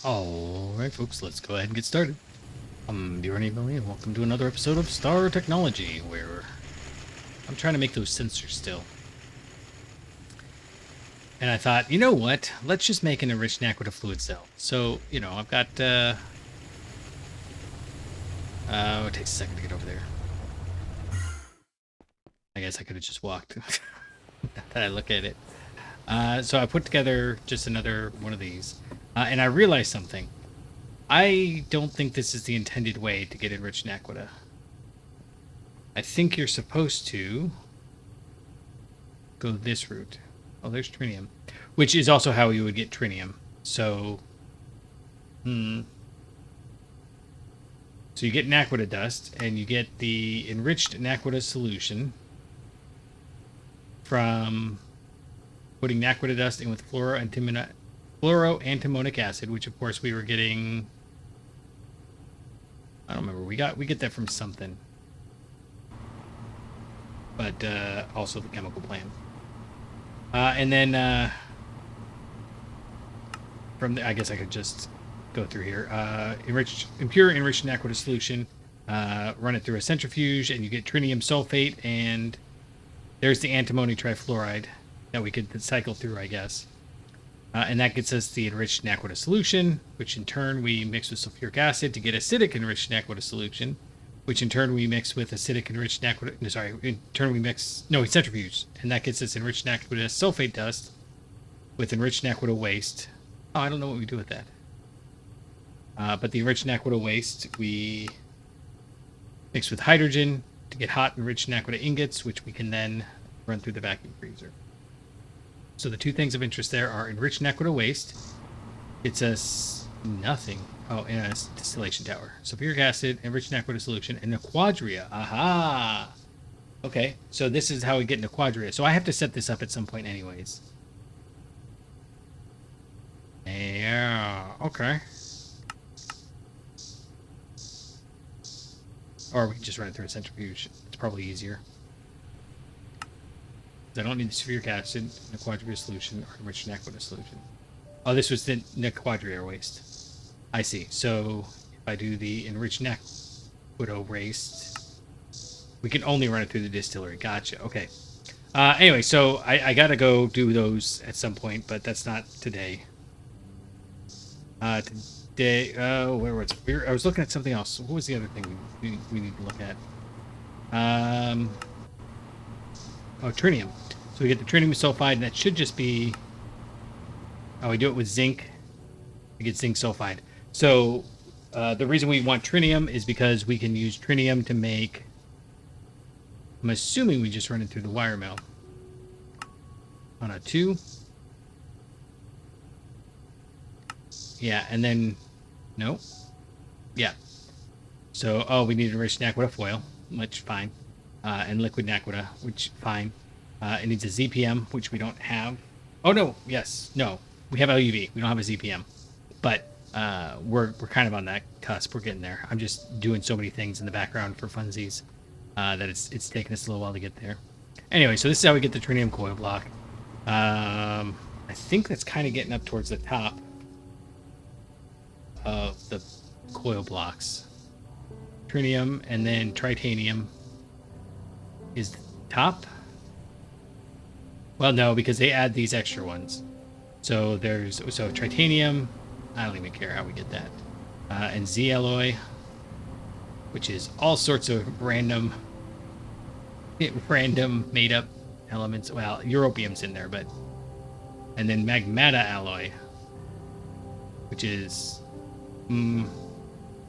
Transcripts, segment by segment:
Alright folks, let's go ahead and get started. I'm Running Billy and welcome to another episode of Star Technology, where I'm trying to make those sensors still. And I thought, you know what, let's just make an enriched naquita fluid cell. So, I've got, it takes a second to get over there. I guess I could have just walked. That I look at it. So I put together just another one of these. And I realized something. I don't think this is the intended way to get enriched naquita. I think you're supposed to go this route. Oh, there's trinium. Which is also how you would get trinium. So, So you get naquita dust, and you get the enriched naquita solution from putting naquita dust in with fluoroantimonic acid, which of course we were getting. I don't remember. We get that from something, but also the chemical plant. And then from the, I guess I could just go through here. Impure enriched naquita solution. Run it through a centrifuge, and you get trinium sulfate, and there's the antimony trifluoride that we could cycle through, I guess. And that gets us the enriched naquita solution, which in turn we mix with sulfuric acid to get acidic enriched naquita solution, which in turn we mix with acidic enriched naquita. We centrifuge, and that gets us enriched naquita sulfate dust with enriched naquita waste. Oh, I don't know what we do with that. But the enriched naquita waste we mix with hydrogen to get hot enriched naquita ingots, which we can then run through the vacuum freezer. So the two things of interest there are enriched naquita waste. It's us nothing. Oh, and a distillation tower. Sulfuric acid, enriched naquita solution, and a quadria. Aha! Okay, so this is how we get into quadria. So I have to set this up at some point anyways. Yeah, okay. Or we can just run it through a centrifuge. It's probably easier. I don't need the sulfuric acid, the quadria solution, or enriched naquita solution. Oh, this was the quadria waste. I see. So if I do the enriched naquita waste, we can only run it through the distillery. Gotcha. Okay. Anyway, so I gotta go do those at some point, but that's not today. Where was it? I was looking at something else. What was the other thing we need to look at? Trinium. So we get the trinium sulfide, and that should just be. Oh, we do it with zinc. We get zinc sulfide. So the reason we want trinium is because we can use trinium to make. I'm assuming we just run it through the wire mill. On a 2. Yeah, and then. No. Yeah. So, we need enriched naquita foil, which fine. And liquid naquita, which fine. It needs a ZPM, which we don't have. Oh no, yes, no, we have LuV. We don't have a ZPM, but we're kind of on that cusp. We're getting there. I'm just doing so many things in the background for funsies that it's taking us a little while to get there. Anyway, so this is how we get the trinium coil block. I think that's kind of getting up towards the top of the coil blocks. Trinium and then titanium is the top. Well, no, because they add these extra ones. So there's titanium. I don't even care how we get that. And Z alloy, which is all sorts of random made up elements. Well, europium's in there, but and then magmata alloy, which is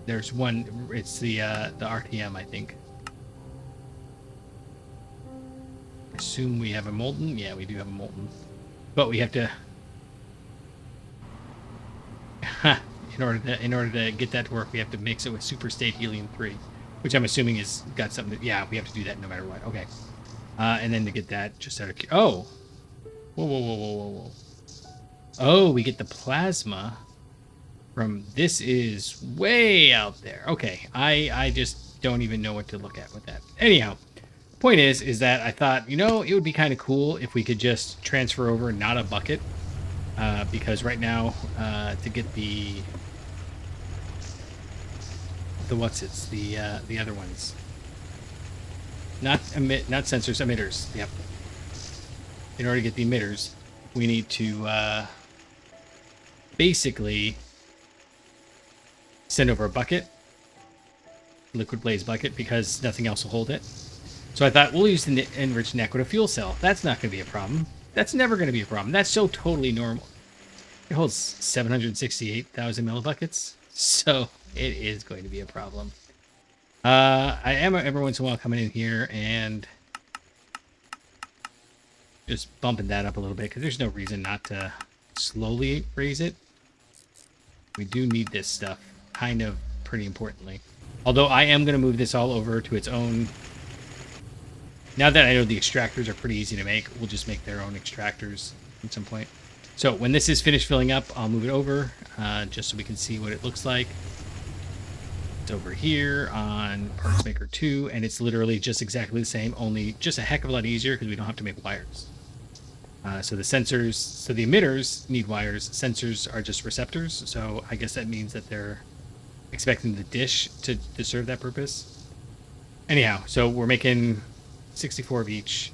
there's one. It's the RTM, I think. Assume we have a molten. Yeah, we do have a molten, but we have to in order to get that to work, we have to mix it with superstate helium-3, which I'm assuming is got something yeah, we have to do that no matter what. Okay. And then to get that just out of whoa. Oh, we get the plasma from this is way out there. Okay. I just don't even know what to look at with that. Anyhow, point is that I thought, it would be kind of cool if we could just transfer over not a bucket, because right now, to get the the other ones, not sensors, emitters. Yep. In order to get the emitters, we need to basically send over a bucket, liquid blaze bucket, because nothing else will hold it. So I thought we'll use the enriched Naquita fuel cell. That's not going to be a problem. That's never going to be a problem. That's so totally normal. It holds 768,000 millibuckets, so it is going to be a problem. I am every once in a while coming in here and just bumping that up a little bit because there's no reason not to slowly raise it. We do need this stuff, kind of pretty importantly. Although I am going to move this all over to its own. Now that I know the extractors are pretty easy to make, we'll just make their own extractors at some point. So when this is finished filling up, I'll move it over just so we can see what it looks like. It's over here on Parts Maker 2, and it's literally just exactly the same, only just a heck of a lot easier because we don't have to make wires. So the sensors, so the emitters need wires, sensors are just receptors, so I guess that means that they're expecting the dish to serve that purpose. Anyhow, so we're making 64 of each,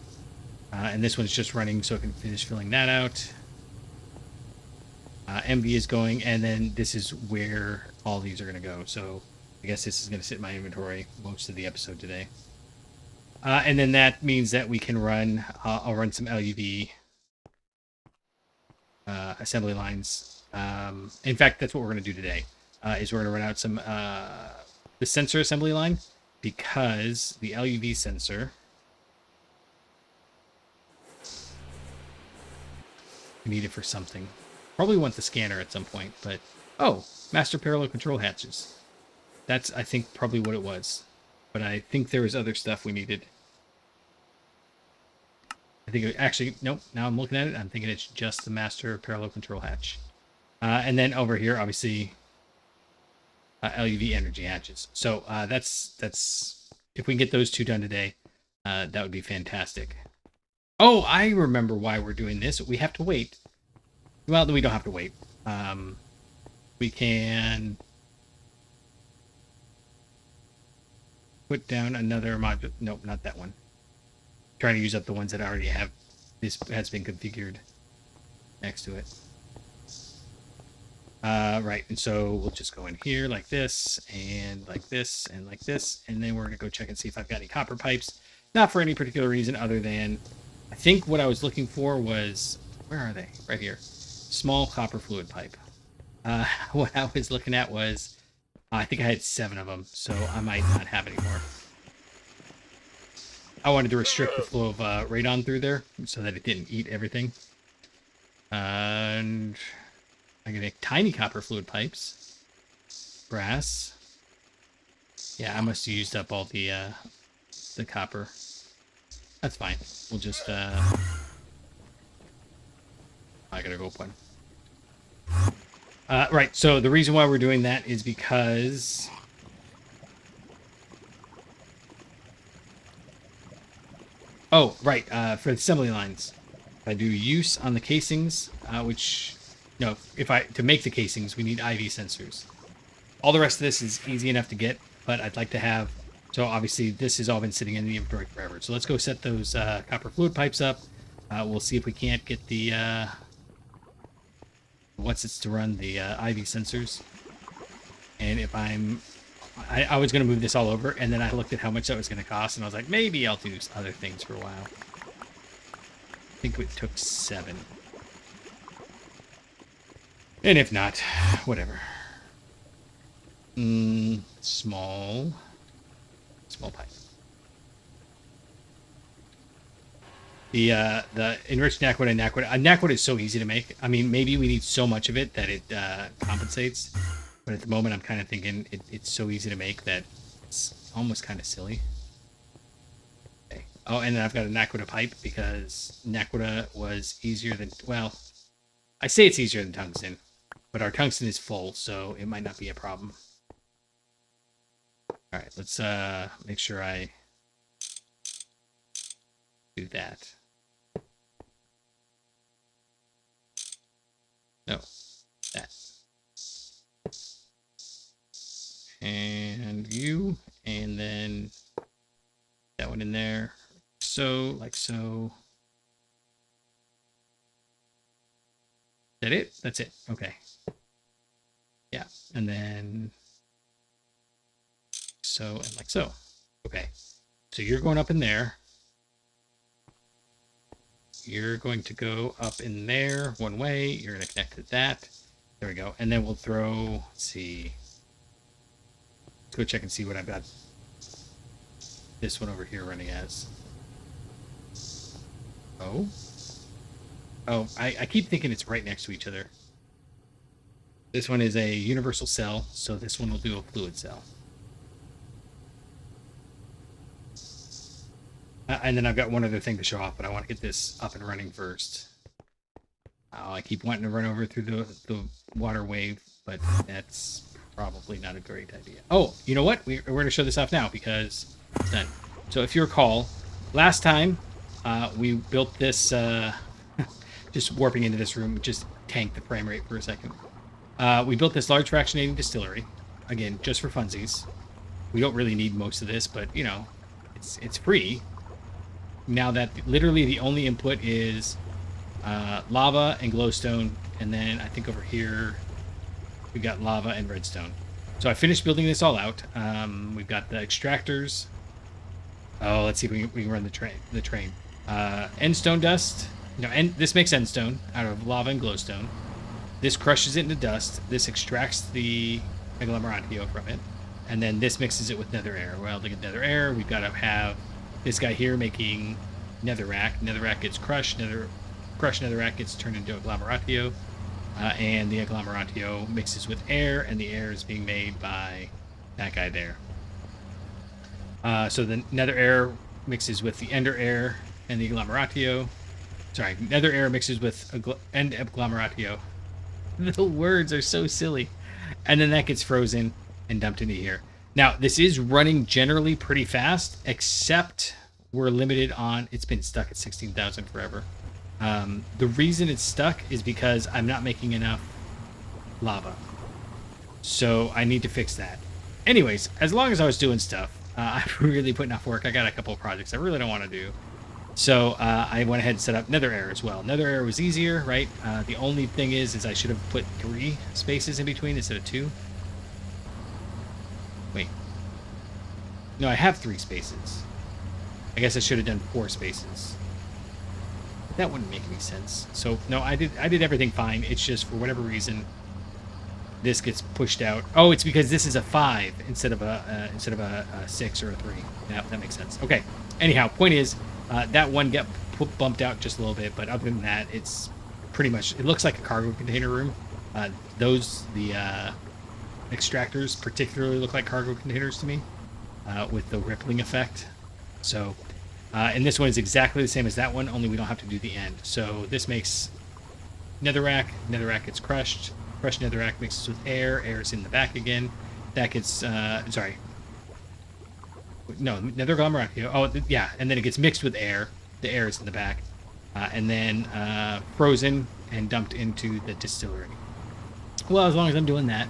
and this one's just running so I can finish filling that out. MV is going, and then this is where all these are going to go. So I guess this is going to sit in my inventory most of the episode today. And then that means that we can run, I'll run some LuV assembly lines. In fact, that's what we're going to do today, is we're going to run out some the sensor assembly line, because the LuV sensor, we need it for something. Probably want the scanner at some point, but oh, master parallel control hatches. That's, I think, probably what it was. But I think there was other stuff we needed. I think it, actually, nope. Now I'm looking at it, I'm thinking it's just the master parallel control hatch. And then over here, obviously, LuV energy hatches. So that's if we can get those two done today, that would be fantastic. Oh, I remember why we're doing this. We have to wait. Well, we don't have to wait. We can put down another module. Nope, not that one. Trying to use up the ones that I already have. This has been configured next to it. Right, and so we'll just go in here like this, and like this, and like this, and then we're gonna go check and see if I've got any copper pipes. Not for any particular reason other than, I think what I was looking for was, where are they? Right here. Small copper fluid pipe. What I was looking at was, I think I had 7 of them, so I might not have any more. I wanted to restrict the flow of radon through there so that it didn't eat everything. And I'm gonna make tiny copper fluid pipes. Brass. Yeah, I must have used up all the copper. That's fine. We'll just I gotta go up one. Right, so the reason why we're doing that is because oh, right, for the assembly lines. If I do use on the casings, which no, to make the casings, we need IV sensors. All the rest of this is easy enough to get, but I'd like to have, so obviously this has all been sitting in the inventory forever. So let's go set those copper fluid pipes up. We'll see if we can't get the what's it's to run the IV sensors. And if I was going to move this all over, and then I looked at how much that was going to cost, and I was like, maybe I'll do other things for a while. I think it took 7. And if not, whatever. Small pipe. The enriched Naquita and Naquita is so easy to make. I mean, maybe we need so much of it that it compensates. But at the moment, I'm kind of thinking it's so easy to make that it's almost kind of silly. Okay. Oh, and then I've got a Naquita pipe because Naquita was easier than, well, I say it's easier than tungsten, but our tungsten is full, so it might not be a problem. All right, let's make sure I do that. No, that. And you, and then that one in there. So, like so. Is that it? That's it. Okay. Yeah. And then so and like so. Okay. So you're going up in there. You're going to go up in there one way. You're going to connect to that. There we go. And then we'll throw, let's see. Let's go check and see what I've got this one over here running as. Oh. Oh, I keep thinking it's right next to each other. This one is a universal cell, so this one will do a fluid cell. And then I've got one other thing to show off, but I want to get this up and running first. Oh, I keep wanting to run over through the water wave, but that's probably not a great idea. Oh, you know what? We're going to show this off now because it's done. So if you recall, last time we built this, just warping into this room, just tanked the frame rate for a second. We built this large fractionating distillery, again, just for funsies. We don't really need most of this, but, you know, it's free. Now that literally the only input is lava and glowstone, and then I think over here we've got lava and redstone. So I finished building this all out. We've got the extractors. Oh, let's see if we can run the train. Endstone dust. No, this makes endstone out of lava and glowstone. This crushes it into dust. This extracts the agglomeratio from it. And then this mixes it with nether air. Well, to get nether air, we've got to have this guy here making netherrack. Netherrack gets crushed. Crushed netherrack gets turned into agglomeratio. And the agglomeratio mixes with air, and the air is being made by that guy there. So the nether air mixes with the ender air and the agglomeratio. Sorry, nether air mixes with agglomeratio. The words are so silly. And then that gets frozen and dumped into here. Now, this is running generally pretty fast, except we're limited on... It's been stuck at 16,000 forever. The reason it's stuck is because I'm not making enough lava. So I need to fix that. Anyways, as long as I was doing stuff, I've really put enough work. I got a couple of projects I really don't want to do. So I went ahead and set up nether air as well. Nether air was easier, right? The only thing is I should have put 3 spaces in between instead of 2. Wait. No, I have 3 spaces. I guess I should have done 4 spaces. That wouldn't make any sense. So no, I did everything fine. It's just for whatever reason this gets pushed out. Oh, it's because this is a 5 instead of a 6 or a 3. Yeah, that makes sense. Okay. Anyhow, point is that one got bumped out just a little bit, but other than that, it's pretty much. It looks like a cargo container room. The extractors particularly look like cargo containers to me, with the rippling effect. So, and this one is exactly the same as that one, only we don't have to do the end. So this makes netherrack. Netherrack gets crushed. Crushed netherrack mixes with air. Air is in the back again. That gets sorry. No, nether agglomeratio. Oh, yeah, and then it gets mixed with air. The air is in the back, and then frozen and dumped into the distillery. Well, as long as I'm doing that,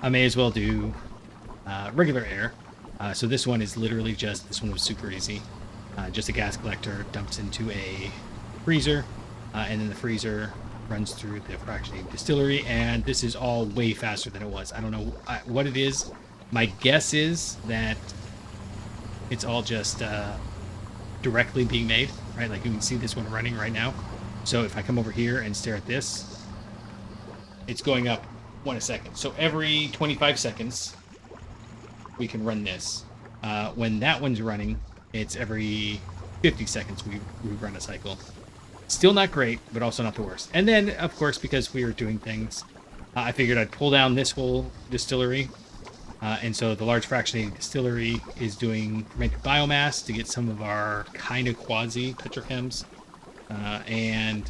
I may as well do regular air. So this one is literally just, this one was super easy. Just a gas collector dumps into a freezer, and then the freezer runs through the fractionating distillery, and this is all way faster than it was. I don't know what it is. My guess is that it's all just directly being made, right? Like you can see this one running right now. So if I come over here and stare at this, it's going up 1 a second. So every 25 seconds, we can run this. When that one's running, it's every 50 seconds we run a cycle. Still not great, but also not the worst. And then, of course, because we were doing things, I figured I'd pull down this whole distillery. And so the large fractionating distillery is doing fermented biomass to get some of our kind of quasi petrochems. And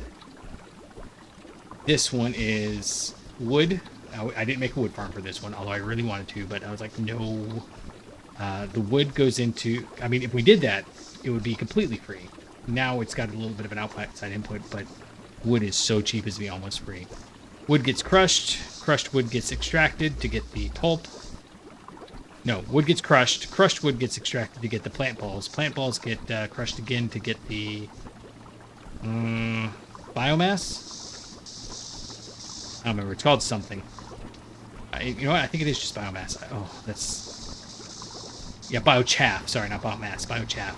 this one is wood. I didn't make a wood farm for this one, although I really wanted to, but I was like, no. The wood goes into, I mean, if we did that, it would be completely free. Now it's got a little bit of an outside input, but wood is so cheap as to be almost free. Wood gets crushed. Crushed wood gets extracted to get the pulp. No, wood gets crushed. Crushed wood gets extracted to get the plant balls. Plant balls get crushed again to get the biomass. I don't remember. It's called something. You know what? I think it is just biomass. Oh, that's... Yeah, biochaff. Sorry, not biomass. Biochaff.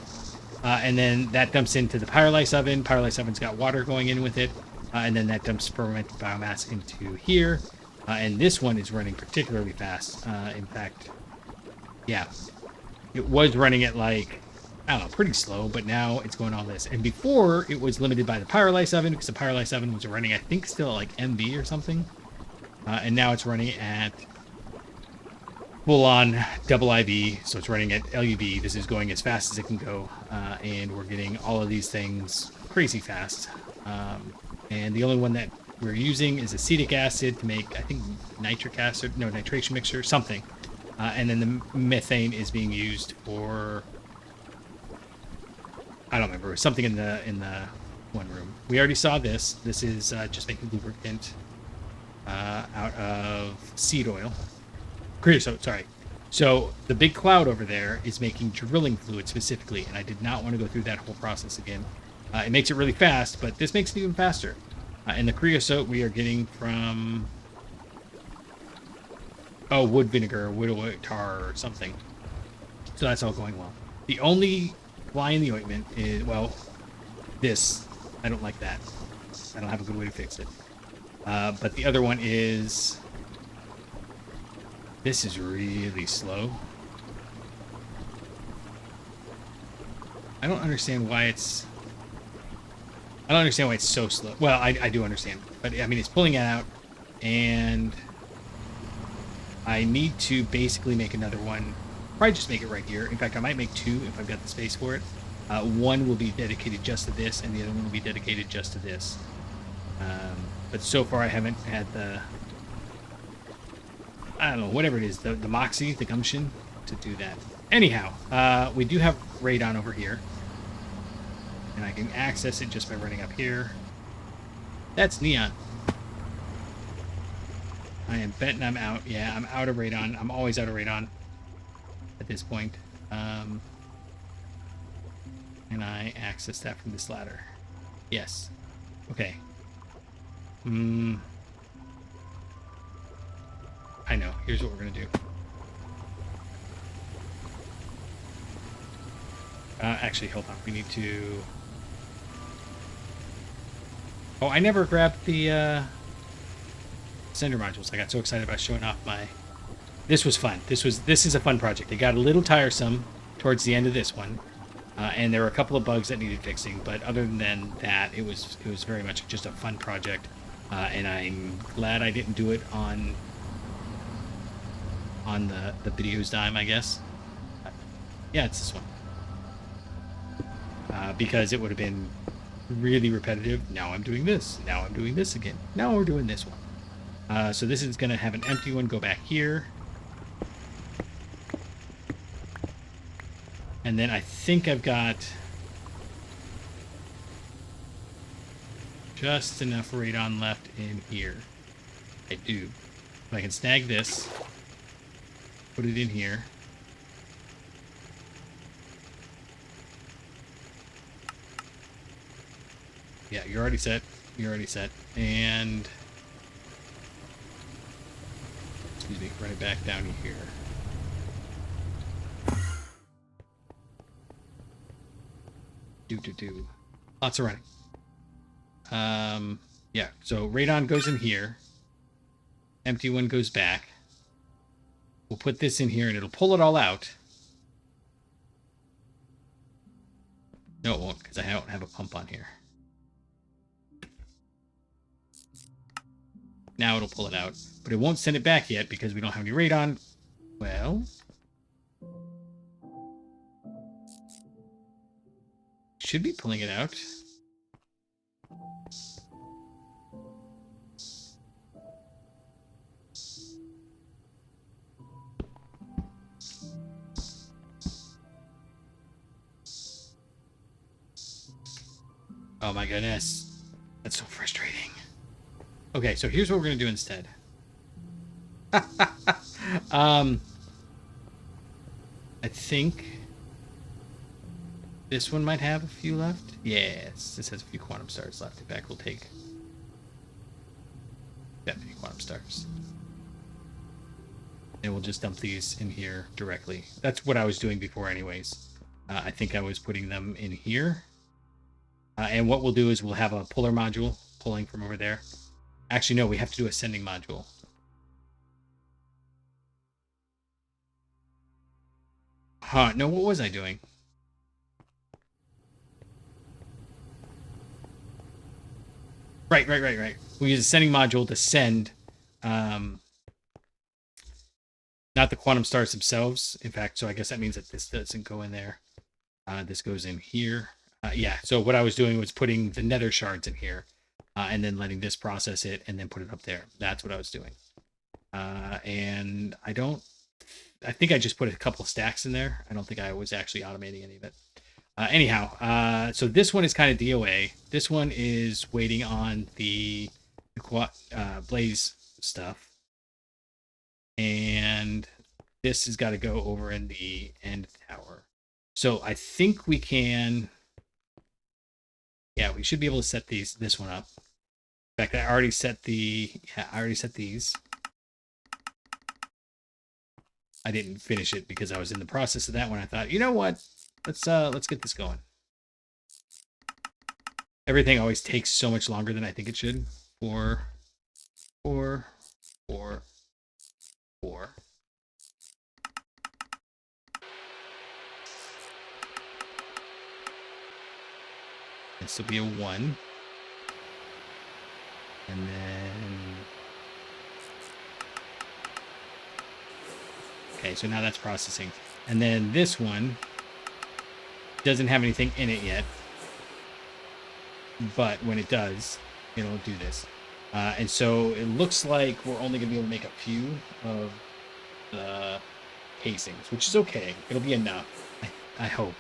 And then that dumps into the pyrolysis oven. Pyrolysis oven's got water going in with it. And then that dumps fermented biomass into here. And this one is running particularly fast. In fact, yeah. It was running at like, I don't know, pretty slow, but now it's going all this. And before, it was limited by the pyrolysis oven, because the pyrolysis oven was running, I think, still at like MV or something. And now it's running at full-on double IV, so it's running at LuV. This is going as fast as it can go, and we're getting all of these things crazy fast. And the only one that we're using is acetic acid to make, I think, nitric acid, no, nitration mixture, something. And then the methane is being used for, I don't remember, something in the one room. We already saw this. This is just making lubricant out of seed oil. Creosote, sorry. So the big cloud over there is making drilling fluid specifically, and I did not want to go through that whole process again. It makes it really fast, but this makes it even faster. And the creosote we are getting from... Oh, wood vinegar, wood tar, or something. So that's all going well. The only fly in the ointment is, well, this. I don't like that. I don't have a good way to fix it. But the other one is... This is really slow. I don't understand why it's... I don't understand why it's so slow. Well, I do understand. But, I mean, it's pulling it out. And I need to basically make another one. Probably just make it right here. In fact, I might make two if I've got the space for it. One will be dedicated just to this, and the other one will be dedicated just to this. But so far I haven't had the... I don't know, whatever it is, the moxie, the gumption to do that. Anyhow, we do have radon over here. And I can access it just by running up here. That's neon. I am betting I'm out. Yeah, I'm out of radon. I'm always out of radon at this point. And I access that from this ladder. Yes. Okay. I know. Here's what we're going to do. Actually, hold on. We need to... Oh, I never grabbed the sender modules. I got so excited about showing off my... This was fun. This is a fun project. It got a little tiresome towards the end of this one. And there were a couple of bugs that needed fixing, but other than that, it was very much just a fun project. And I'm glad I didn't do it on the video's dime, I guess. Yeah, it's this one. Because it would have been really repetitive. Now I'm doing this. Now I'm doing this again. Now we're doing this one. So this is going to have an empty one go back here. And then I think I've got just enough radon left in here. I do. I can snag this, put it in here. Yeah, you're already set. You're already set. And excuse me, run it back down here. Do. Lots of running. Yeah, so radon goes in here. Empty one goes back. We'll put this in here and it'll pull it all out. No, it won't, because I don't have a pump on here. Now it'll pull it out, but it won't send it back yet because we don't have any radon. Well... should be pulling it out. Oh my goodness. That's so frustrating. Okay, so here's what we're going to do instead. I think this one might have a few left. Yes, this has a few quantum stars left. In fact, we'll take that many quantum stars. And we'll just dump these in here directly. That's what I was doing before anyways. I think I was putting them in here. And what we'll do is we'll have a puller module pulling from over there. Actually, no, we have to do a sending module. Huh, no, what was I doing? Right. We use a sending module to send, not the quantum stars themselves. In fact, so I guess that means that this doesn't go in there. This goes in here. Yeah, so what I was doing was putting the nether shards in here, and then letting this process it, and then put it up there. That's what I was doing. And I think I just put a couple of stacks in there. I don't think I was actually automating any of it. Anyhow, so this one is kind of DOA. This one is waiting on the blaze stuff. And this has got to go over in the end tower. So I think we can... Yeah, we should be able to set this one up. In fact, I already set these. I didn't finish it because I was in the process of that one. I thought, you know what? Let's get this going. Everything always takes so much longer than I think it should. 4. This will be a 1. And then... Okay, so now that's processing. And then this one doesn't have anything in it yet. But when it does, it'll do this. And so it looks like we're only going to be able to make a few of the casings, which is okay. It'll be enough, I hope.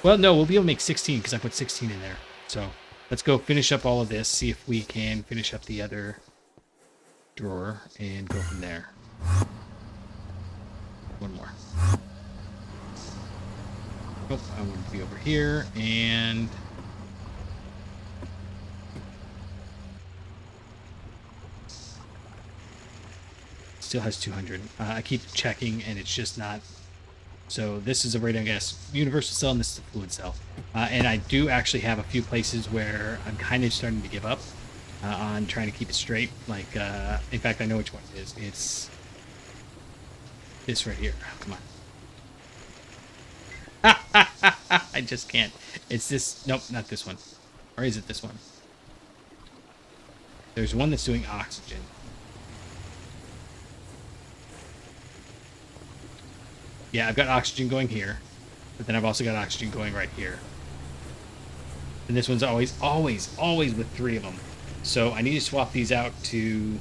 Well, no, we'll be able to make 16 because I put 16 in there. So let's go finish up all of this, see if we can finish up the other drawer, and go from there. One more. Oh, I want to be over here, and... Still has 200. I keep checking, and it's just not... So this is a radon gas universal cell, and this is a fluid cell. And I do actually have a few places where I'm kind of starting to give up on trying to keep it straight. Like, in fact, I know which one it is. It's this right here. Oh, come on. I just can't. It's this. Nope, not this one. Or is it this one? There's one that's doing oxygen. Yeah, I've got oxygen going here, but then I've also got oxygen going right here. And this one's always with 3 of them. So I need to swap these out to,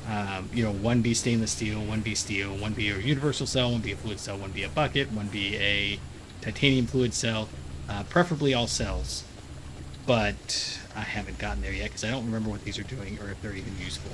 one be stainless steel, one be steel, one be a universal cell, one be a fluid cell, one be a bucket, one be a titanium fluid cell, preferably all cells. But I haven't gotten there yet because I don't remember what these are doing or if they're even useful.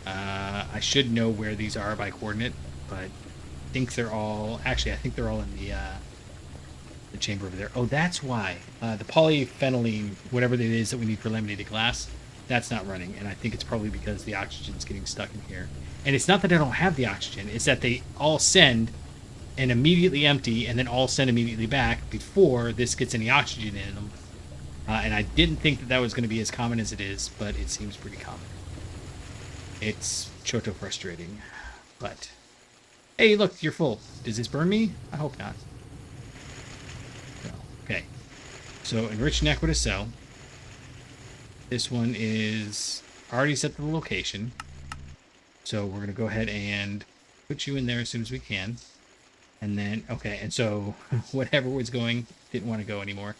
I should know where these are by coordinate, but I think they're all... Actually, I think they're all in the chamber over there. Oh, that's why. The polyphenylene, whatever it is that we need for laminated glass, that's not running. And I think it's probably because the oxygen's getting stuck in here. And it's not that I don't have the oxygen. It's that they all send and immediately empty and then all send immediately back before this gets any oxygen in them. And I didn't think that that was going to be as common as it is, but it seems pretty common. It's choto frustrating, but... Hey, look, you're full. Does this burn me? I hope not. No. Okay. So, enriched Nequita cell. This one is already set to the location. So, we're going to go ahead and put you in there as soon as we can. And then, okay, and so, whatever was going, didn't want to go anymore.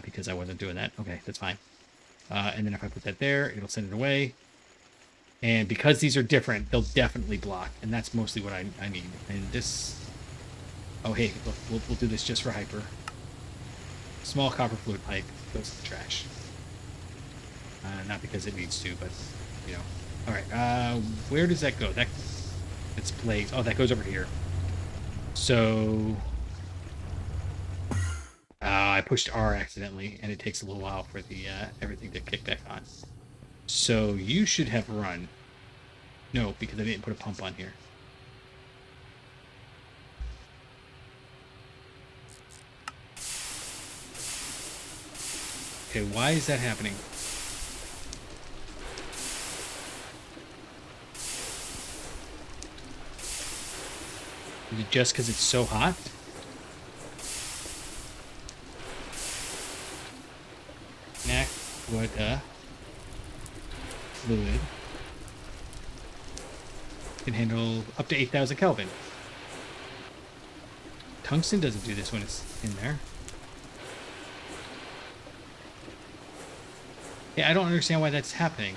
Because I wasn't doing that. Okay, that's fine. And then if I put that there, it'll send it away. And because these are different, they'll definitely block. And that's mostly what I need. And this... Oh, hey, look, we'll do this just for hyper. small copper fluid pipe goes in the trash. Not because it needs to, but, you know. All right, where does that go? That's blaze. Oh, that goes over here. So, I pushed R accidentally, and it takes a little while for the everything to kick back on. So you should have run. No, because I didn't put a pump on here. Okay, why is that happening? Is it just because it's so hot? What fluid can handle up to 8,000 Kelvin. Tungsten doesn't do this when it's in there. Yeah, I don't understand why that's happening.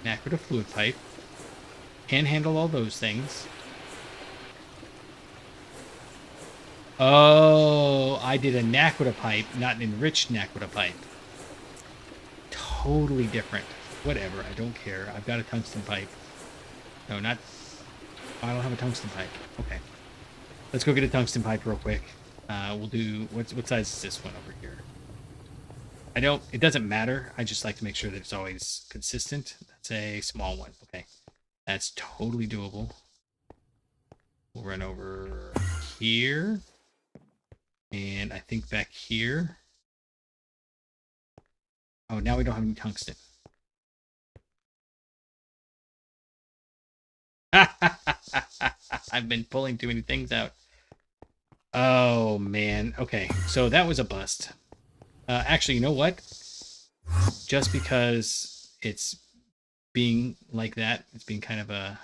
Knack with a fluid pipe. Can handle all those things. Oh, I did a Naquita pipe, not an enriched Naquita pipe. Totally different. Whatever, I don't care. I've got a tungsten pipe. No, not... I don't have a tungsten pipe. Okay. Let's go get a tungsten pipe real quick. We'll do... What size is this one over here? It doesn't matter. I just like to make sure that it's always consistent. That's a small one. Okay. That's totally doable. We'll run over here. And I think back here. Oh, now we don't have any tungsten. I've been pulling too many things out. Oh, man. Okay, so that was a bust. Actually, you know what? Just because it's being like that, it's being kind of a...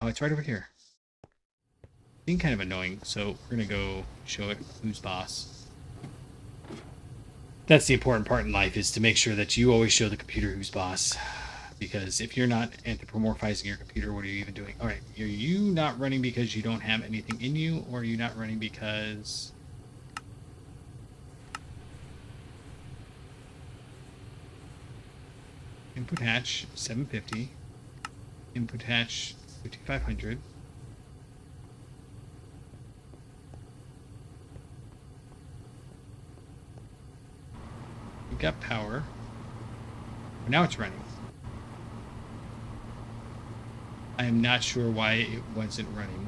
Oh, it's right over here. Being kind of annoying, so we're gonna go show it who's boss. That's the important part in life, is to make sure that you always show the computer who's boss. Because if you're not anthropomorphizing your computer, what are you even doing? All right, are you not running because you don't have anything in you, or are you not running because... Input hatch 750. Input hatch 5500. We've got power. Now it's running. I am not sure why it wasn't running.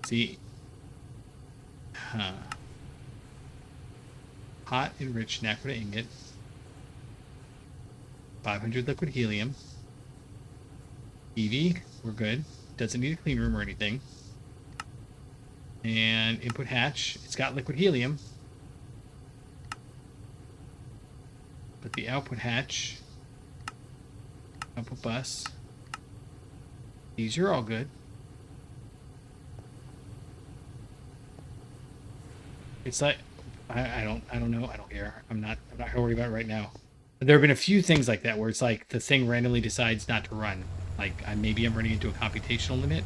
See? Huh. Hot enriched Naquita ingot. 500 liquid helium. EV, we're good. Doesn't need a clean room or anything. And input hatch, it's got liquid helium. But the output hatch, output bus, these are all good. It's like, I don't know. I don't care. I'm not gonna worry about it right now. There have been a few things like that where it's like the thing randomly decides not to run. Like maybe I'm running into a computational limit.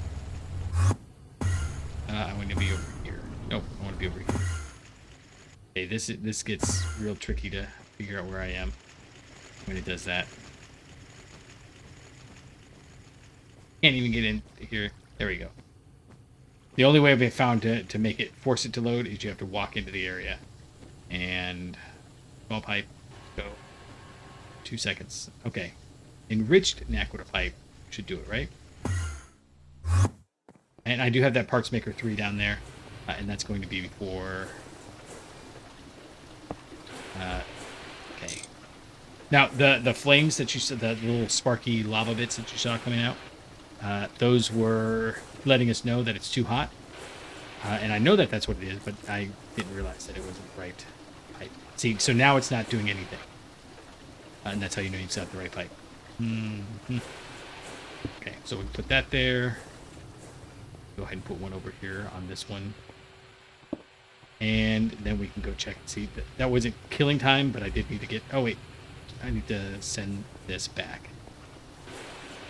I want to be over here. Nope, I want to be over here. Okay, this gets real tricky to figure out where I am when it does that. Can't even get in here. There we go. The only way I've found to make it force it to load is you have to walk into the area. And small pipe, go. 2 seconds. Okay. Enriched Naquita pipe should do it, right? And I do have that Parts Maker 3 down there. And that's going to be for... okay. Now, the flames that you saw, the little sparky lava bits that you saw coming out, those were letting us know that it's too hot. And I know that that's what it is, but I didn't realize that it wasn't the right pipe. See, so now it's not doing anything. And that's how you know you've set the right pipe. Mm-hmm. Okay, so we can put that there. Go ahead and put one over here on this one. And then we can go check and see. That wasn't killing time, but I did need to get... Oh, wait. I need to send this back.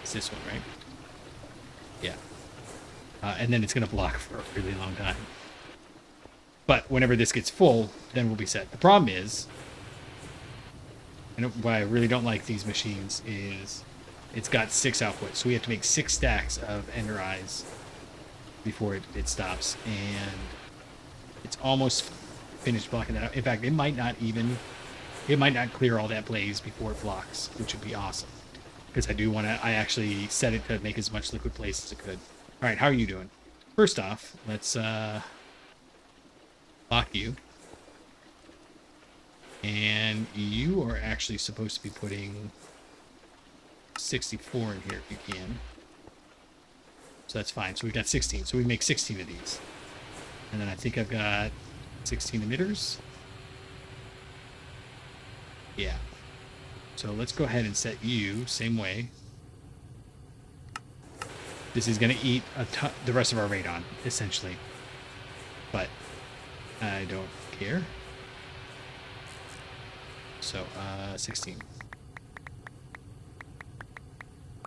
It's this one, right? Yeah. And then it's going to block for a really long time. But whenever this gets full, then we'll be set. The problem is, and why I really don't like these machines is it's got 6 outputs. So we have to make 6 stacks of ender eyes before it stops. And it's almost finished blocking that out. In fact, it might not clear all that blaze before it blocks, which would be awesome. Because I actually set it to make as much liquid blaze as it could. All right, how are you doing? First off, let's lock you. And you are actually supposed to be putting 64 in here if you can. So that's fine. So we've got 16. So we make 16 of these. And then I think I've got 16 emitters. Yeah. So let's go ahead and set you same way. This is going to eat the rest of our radon, essentially. But I don't care. So, 16.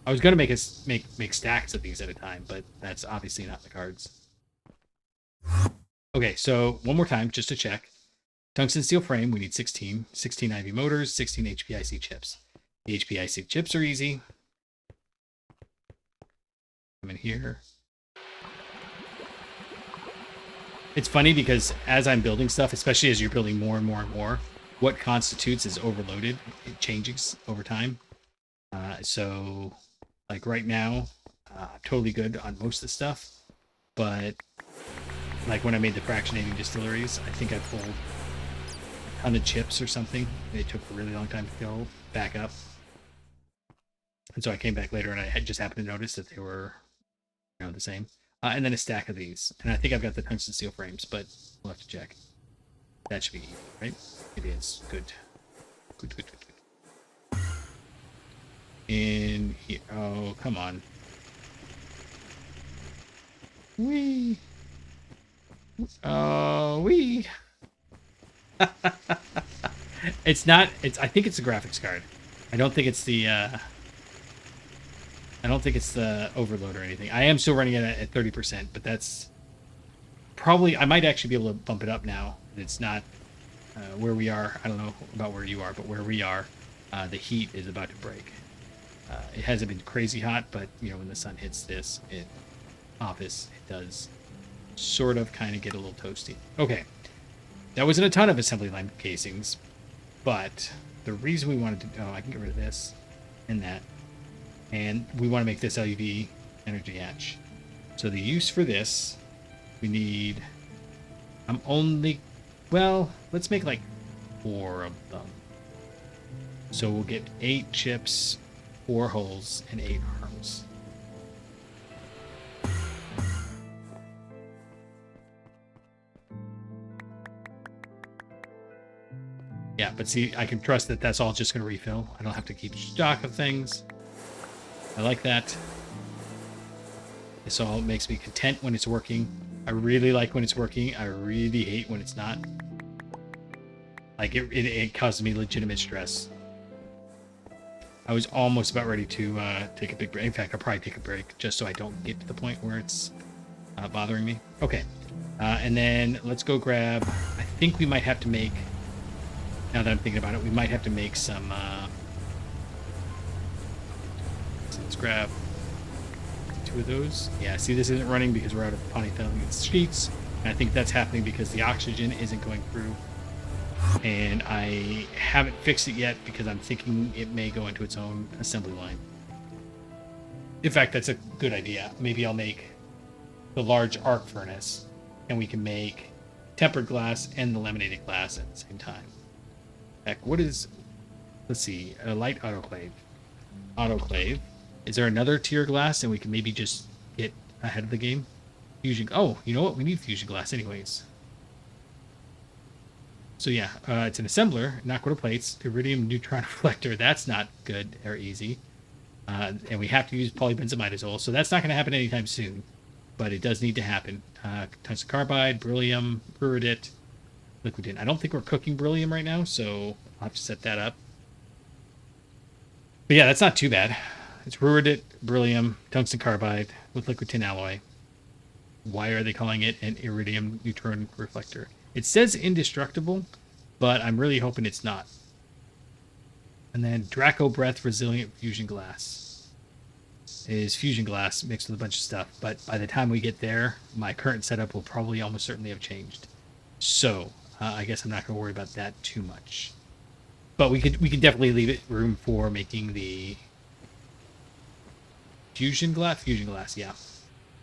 I was going to make stacks of these at a time, but that's obviously not in the cards. Okay, so one more time, just to check. Tungsten steel frame, we need 16. 16 IV motors, 16 HPIC chips. The HPIC chips are easy. Come in here. It's funny because as I'm building stuff, especially as you're building more and more and more, what constitutes is overloaded. It changes over time. So, like right now, I'm totally good on most of the stuff. But, like when I made the fractionating distilleries, I think I pulled a ton of chips or something. It took a really long time to go back up. And so I came back later and I had just happened to notice that they were, the same. And then a stack of these. And I think I've got the tungsten steel frames, but we'll have to check. That should be even, right? It is. Good. Good. In here. Oh, come on. Wee. Oh, wee. It's not. I think it's a graphics card. I don't think it's the. I don't think it's the overload or anything. I am still running it at 30%, but that's probably. I might actually be able to bump it up now. It's not where we are. I don't know about where you are, but where we are, the heat is about to break. It hasn't been crazy hot, but when the sun hits this office, it does sort of kind of get a little toasty. Okay, that wasn't a ton of assembly line casings, but the reason we wanted to, I can get rid of this and that, and we want to make this LuV energy hatch. So the use for this, we need, let's make like 4 of them. So we'll get 8 chips, 4 holes, and 8 arms. Yeah, but see, I can trust that that's all just going to refill. I don't have to keep stock of things. I like that. This all makes me content when it's working. I really like when it's working. I really hate when it's not. Like, it causes me legitimate stress. I was almost about ready to take a big break. In fact, I'll probably take a break just so I don't get to the point where it's bothering me. Okay. And then let's go grab... I think we might have to make... Now that I'm thinking about it, we might have to make some... So let's grab 2 of those. Yeah, see, this isn't running because we're out of polyethylene sheets. And I think that's happening because the oxygen isn't going through. And I haven't fixed it yet because I'm thinking it may go into its own assembly line. In fact, that's a good idea. Maybe I'll make the large arc furnace and we can make tempered glass and the laminated glass at the same time. Heck, what is... Let's see. A light autoclave. Autoclave. Is there another tier glass and we can maybe just get ahead of the game? Fusion... Oh, you know what? We need fusion glass anyways. So yeah, it's an assembler, not quarter plates, iridium neutron reflector. That's not good or easy. And we have to use polybenzimidazole, so that's not going to happen anytime soon. But it does need to happen. Tungsten carbide, beryllium, pyridite, liquidin. I don't think we're cooking beryllium right now, so I'll have to set that up. But yeah, that's not too bad. It's ruridate beryllium tungsten carbide with liquid tin alloy. Why are they calling it an iridium neutron reflector? It says indestructible, but I'm really hoping it's not. And then Draco Breath Resilient Fusion Glass is fusion glass mixed with a bunch of stuff. But by the time we get there, my current setup will probably almost certainly have changed. So I guess I'm not going to worry about that too much. But we could definitely leave it room for making the fusion glass. Fusion glass, yeah.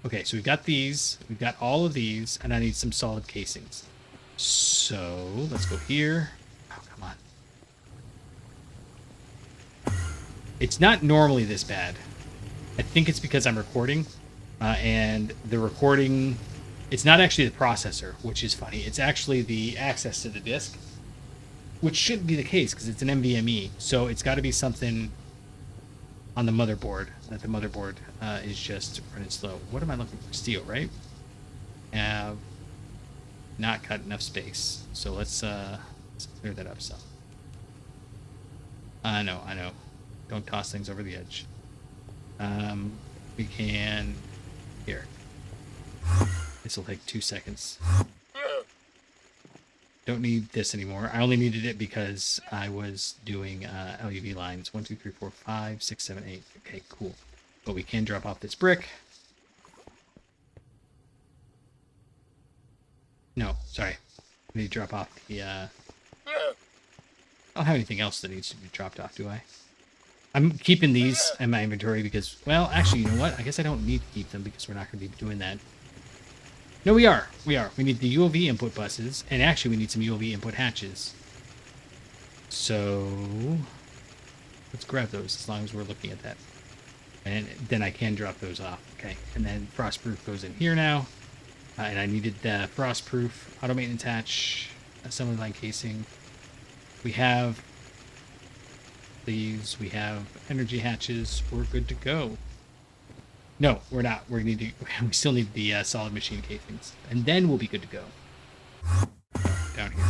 Okay, so we've got these. We've got all of these, and I need some solid casings. So let's go here. Oh, come on. It's not normally this bad. I think it's because I'm recording, and the recording, it's not actually the processor, which is funny. It's actually the access to the disk, which shouldn't be the case because it's an NVMe. So it's got to be something on the motherboard, that the motherboard is just running slow. What am I looking for? Steel, right? Have not got enough space. So let's clear that up some. I know. Don't toss things over the edge. We can... Here. This will take 2 seconds. Don't need this anymore. I only needed it because I was doing LuV lines. 1, 2, 3, 4, 5, 6, 7, 8. Okay, cool. But we can drop off this brick. No, sorry. We need to drop off the... I don't have anything else that needs to be dropped off, do I? I'm keeping these in my inventory because, well, actually, you know what? I guess I don't need to keep them because we're not going to be doing that. No, we are. We need the ULV input buses, and actually we need some ULV input hatches. So let's grab those as long as we're looking at that. And then I can drop those off. Okay, and then frostproof goes in here now. And I needed the frostproof auto maintenance hatch, assembly line casing. We have these. We have energy hatches. We're good to go. No, we're not. We still need the solid machine casings, and then we'll be good to go. Down here.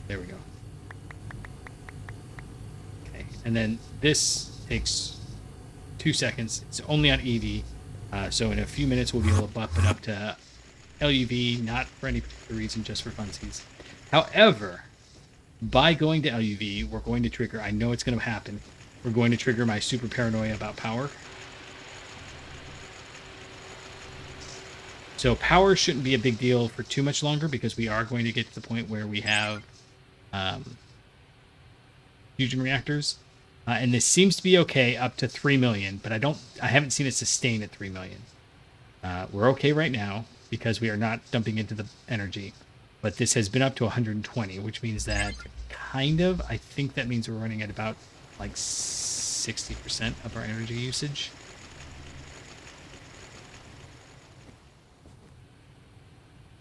There we go. Okay, and then this takes 2 seconds. It's only on EV, so in a few minutes we'll be able to bump it up to LuV, not for any particular reason, just for funsies. However, by going to LuV, we're going to trigger, I know it's going to happen, we're going to trigger my super paranoia about power. So power shouldn't be a big deal for too much longer because we are going to get to the point where we have fusion reactors. And this seems to be okay up to 3 million, but I haven't seen it sustain at 3 million. We're okay right now because we are not dumping into the energy. But this has been up to 120, which means that I think that means we're running at about like 60% of our energy usage.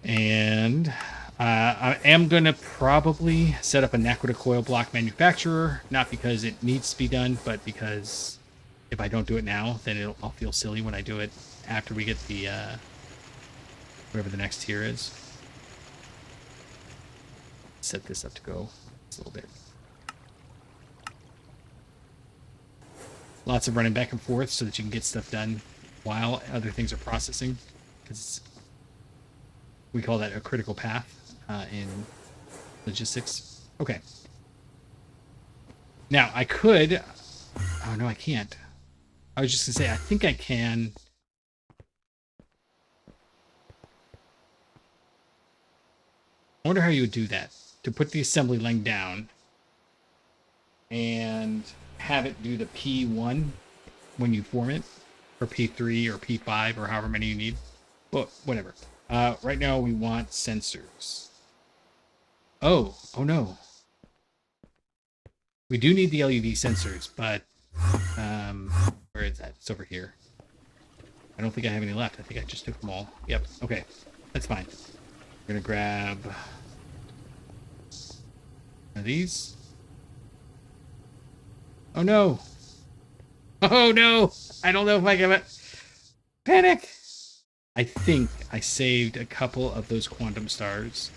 And I am going to probably set up a Naquita coil block manufacturer, not because it needs to be done, but because if I don't do it now, then I'll feel silly when I do it after we get the whatever the next tier is. Set this up to go a little bit. Lots of running back and forth so that you can get stuff done while other things are processing, because we call that a critical path in logistics. Okay. Now, I could... Oh, no, I can't. I was just going to say, I think I can... I wonder how you would do that. To put the assembly line down and have it do the P1 when you form it, or P3 or P5 or however many you need. Well, whatever. Right now we want sensors. Oh no. We do need the LuV sensors, but where is that? It's over here. I don't think I have any left. I think I just took them all. Yep. Okay. That's fine. We're gonna grab one of these. Oh no. Oh no. I don't know if I can panic. I think I saved a couple of those quantum stars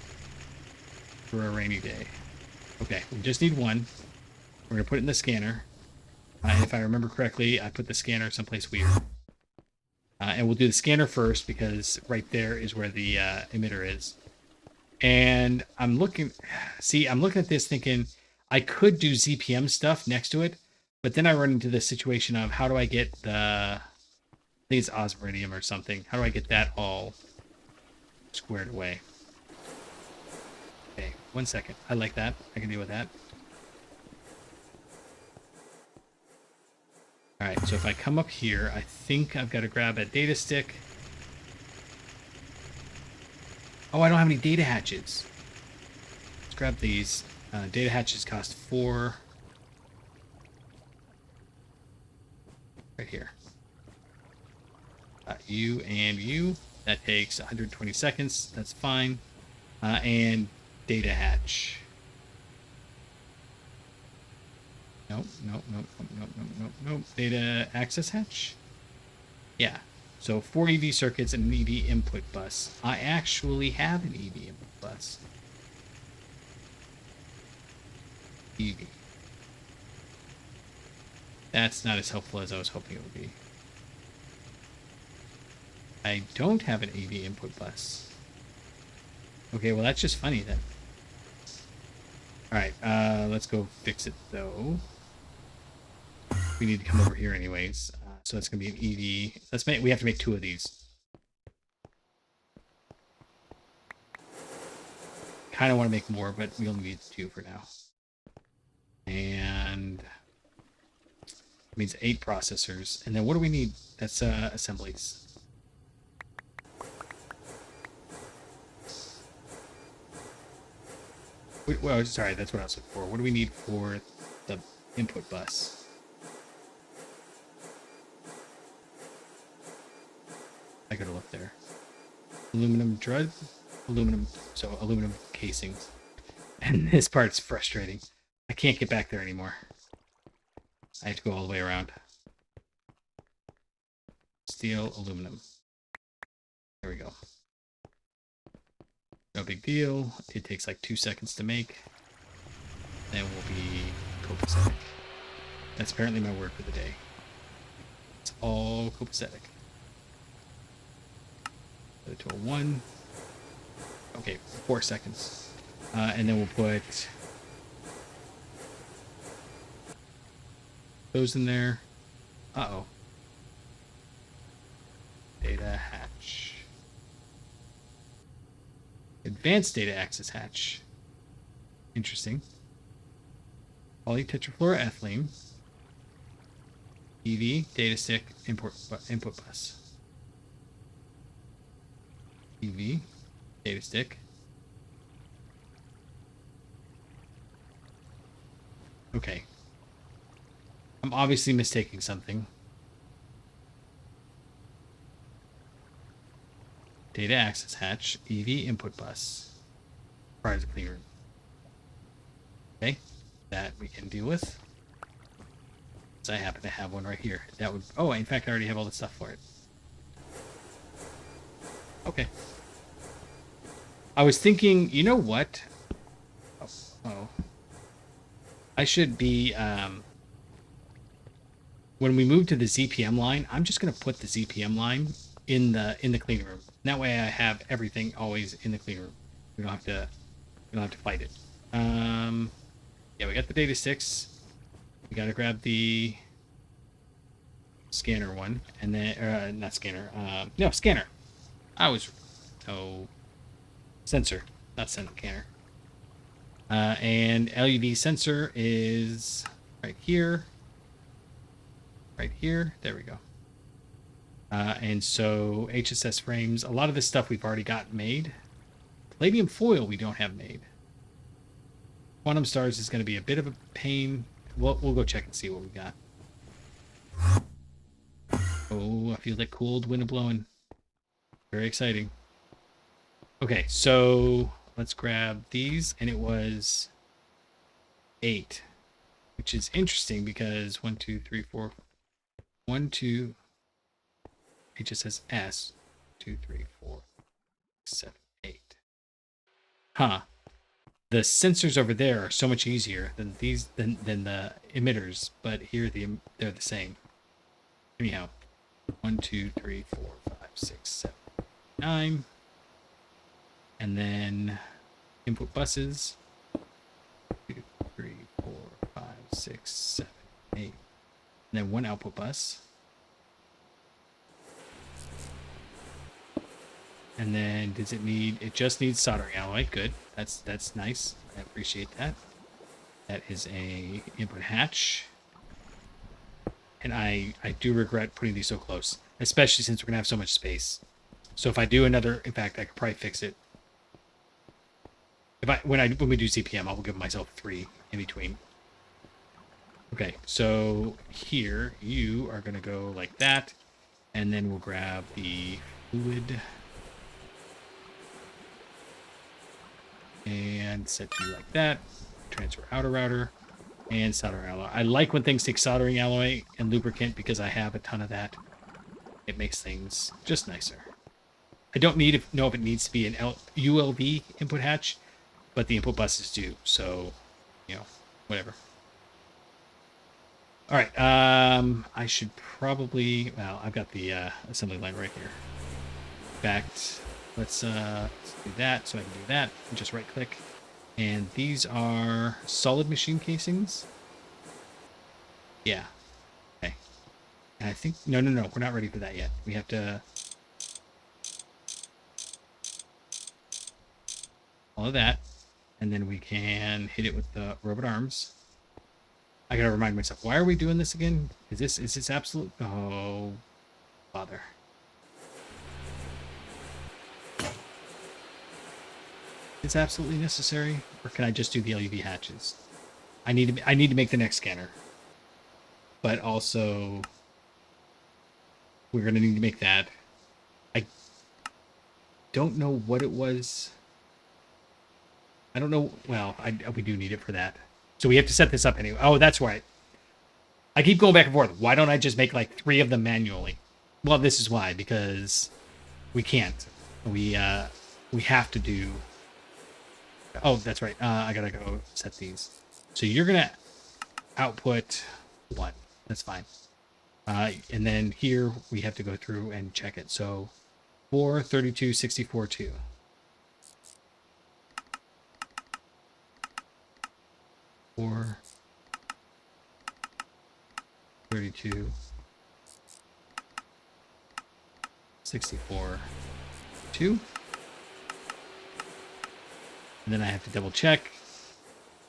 for a rainy day. Okay, we just need one. We're gonna put it in the scanner. And if I remember correctly, I put the scanner someplace weird. And we'll do the scanner first because right there is where the emitter is. And I'm looking at this thinking I could do ZPM stuff next to it, but then I run into the situation of how do I get the, I think it's osmiridium or something. How do I get that all squared away? Okay, 1 second. I like that. I can deal with that. All right, so if I come up here, I think I've got to grab a data stick. Oh, I don't have any data hatches. Let's grab these. Data hatches cost 4. Right here. You and you. That takes 120 seconds. That's fine. And data hatch. Nope. Data access hatch? Yeah. So 4 EV circuits and an EV input bus. I actually have an EV input bus. EV. That's not as helpful as I was hoping it would be. I don't have an AV input bus. Okay, well that's just funny then. Alright, let's go fix it though. We need to come over here anyways. So that's gonna be an EV. We have to make 2 of these. Kinda wanna make more, but we only need 2 for now. And it means 8 processors. And then what do we need? That's assemblies. Well, sorry, that's what I was looking for. What do we need for the input bus? I gotta look there. Aluminum drug? Aluminum casings. And this part's frustrating. I can't get back there anymore. I have to go all the way around. Steel, aluminum. There we go. No big deal. It takes like 2 seconds to make. Then we'll be copacetic. That's apparently my word for the day. It's all copacetic. Put it to a 1. Okay, 4 seconds. And then we'll put those in there. Uh-oh. Data hatch. Advanced data access hatch. Interesting. Polytetrafluoroethylene. EV, data stick, input bus. EV, data stick. Okay. I'm obviously mistaking something. Data access hatch, EV input bus. Prior to clean room. Okay, that we can deal with. So I happen to have one right here. That would. Oh, in fact, I already have all the stuff for it. Okay. I was thinking, you know what? Oh. I should be. When we move to the ZPM line, I'm just gonna put the ZPM line in the clean room. That way I have everything always in the clean room. We don't have to fight it. Yeah, we got the data sticks. We gotta grab the scanner one, and then not scanner. No, scanner. Sensor, not scanner. And LuV sensor is right here. Right here. There we go. And so HSS frames, a lot of this stuff we've already got made. Palladium foil we don't have made. Quantum stars is going to be a bit of a pain. We'll go check and see what we got. Oh, I feel that cold wind blowing. Very exciting. Okay, so let's grab these, and it was 8, which is interesting because 1, 2, 3, 4, 1, 2. HSS S 2, 3, 4, 7, 8. Huh. the sensors over there are so much easier than the emitters, but here they're the same. Anyhow, 1, 2, 3, 4, 5, 6, 7, 9, and then input buses. 2, 3, 4, 5, 6, 7, 8, and then one output bus. And then does it need? It just needs soldering alloy. Good. That's nice. I appreciate that. That is a input hatch. And I do regret putting these so close, especially since we're gonna have so much space. So if I do another, in fact, I could probably fix it. When we do CPM, I'll give myself 3 in between. Okay, so here you are gonna go like that, and then we'll grab the fluid and set you like that. Transfer outer router and soldering alloy. I like when things take soldering alloy and lubricant because I have a ton of that. It makes things just nicer. I don't know if it needs to be an ULV input hatch, but the input buses do. So, whatever. All right. I should probably. Well, I've got the assembly line right here. In fact, let's do that so I can do that. Just right click. And these are solid machine casings. Yeah. Okay. And I think no, we're not ready for that yet. We have to follow that, and then we can hit it with the robot arms. I gotta remind myself, why are we doing this again? Is this absolute? Oh, bother. It's absolutely necessary, or can I just do the LuV hatches? I need to make the next scanner, but also we're gonna need to make that. I don't know what it was. I don't know. Well, we do need it for that, so we have to set this up anyway. Oh, that's right. I keep going back and forth. Why don't I just make like 3 of them manually? Well, this is why, because we can't. We have to do. Oh, that's right. I gotta go set these. So you're gonna output 1. That's fine. And then here we have to go through and check it. So 4, 32, 64, 2. 4, 32, 64, 2. And then I have to double check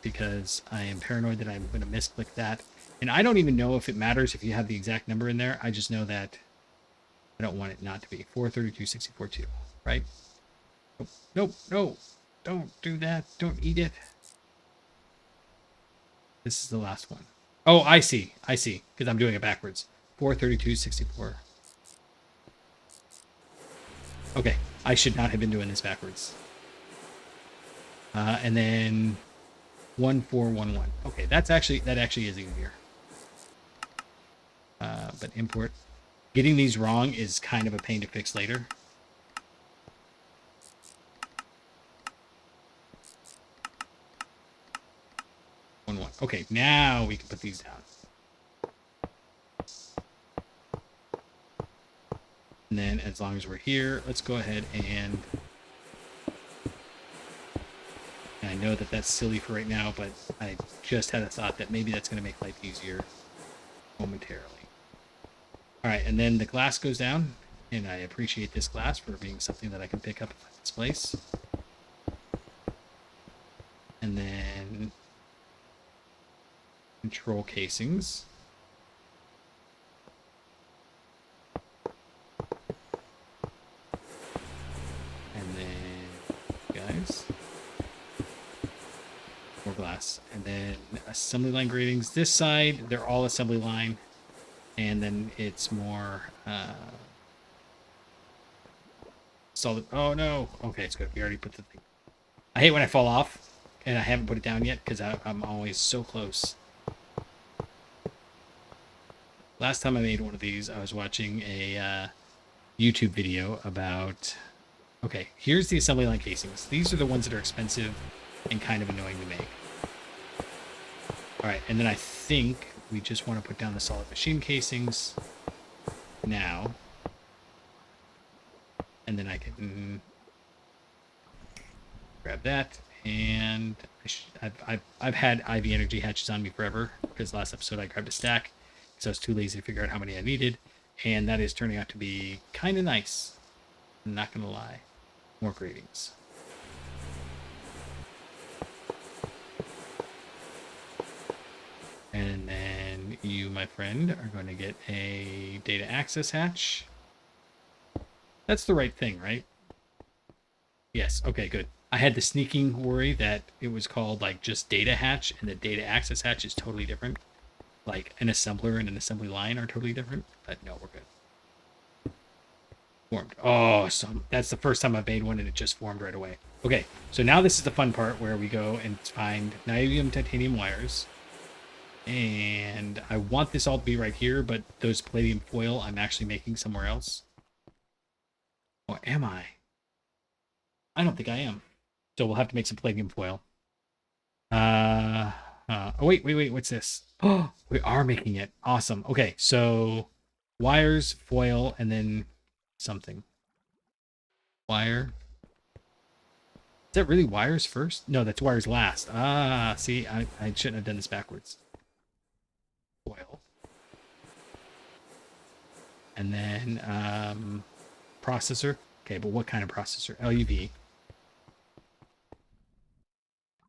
because I am paranoid that I'm going to misclick that. And I don't even know if it matters if you have the exact number in there. I just know that I don't want it not to be 432 64 2, right? Nope, no, don't do that. Don't eat it. This is the last one. Oh, I see, because I'm doing it backwards. 432 64. Okay, I should not have been doing this backwards. And then 1411. Okay, that actually is easier. But import. Getting these wrong is kind of a pain to fix later. Okay, now we can put these down. And then as long as we're here, let's go ahead and I know that that's silly for right now, but I just had a thought that maybe that's going to make life easier momentarily. All right, and then the glass goes down, and I appreciate this glass for being something that I can pick up in its place. And then control casings. And then, guys, more glass. And then assembly line gratings. This side, they're all assembly line. And then it's more solid. Oh, no. Okay, it's good. We already put the thing. I hate when I fall off and I haven't put it down yet because I'm always so close. Last time I made one of these, I was watching a YouTube video about... Okay, here's the assembly line casings. These are the ones that are expensive. and kind of annoying to make. All right, and then I think we just want to put down the solid machine casings now. And then I can grab that. And I've had IV energy hatches on me forever, because last episode I grabbed a stack because I was too lazy to figure out how many I needed. And that is turning out to be kind of nice. I'm not going to lie. More greetings. And then you, my friend, are going to get a data access hatch. That's the right thing, right? Yes. Okay, good. I had the sneaking worry that it was called like just data hatch, and the data access hatch is totally different. Like an assembler and an assembly line are totally different. But no, we're good. Formed. Awesome. That's the first time I've made one and it just formed right away. Okay, so now this is the fun part where we go and find niobium titanium wires. And I want this all to be right here, but those palladium foil I'm actually making somewhere else. Or am I? I don't think I am. So we'll have to make some palladium foil. Oh, wait. What's this? Oh, we are making it. Awesome. Okay, so wires, foil, and then something. Wire. Is that really wires first? No, that's wires last. Ah, see, I shouldn't have done this backwards. Foil. And then processor. Okay, but what kind of processor? LuV.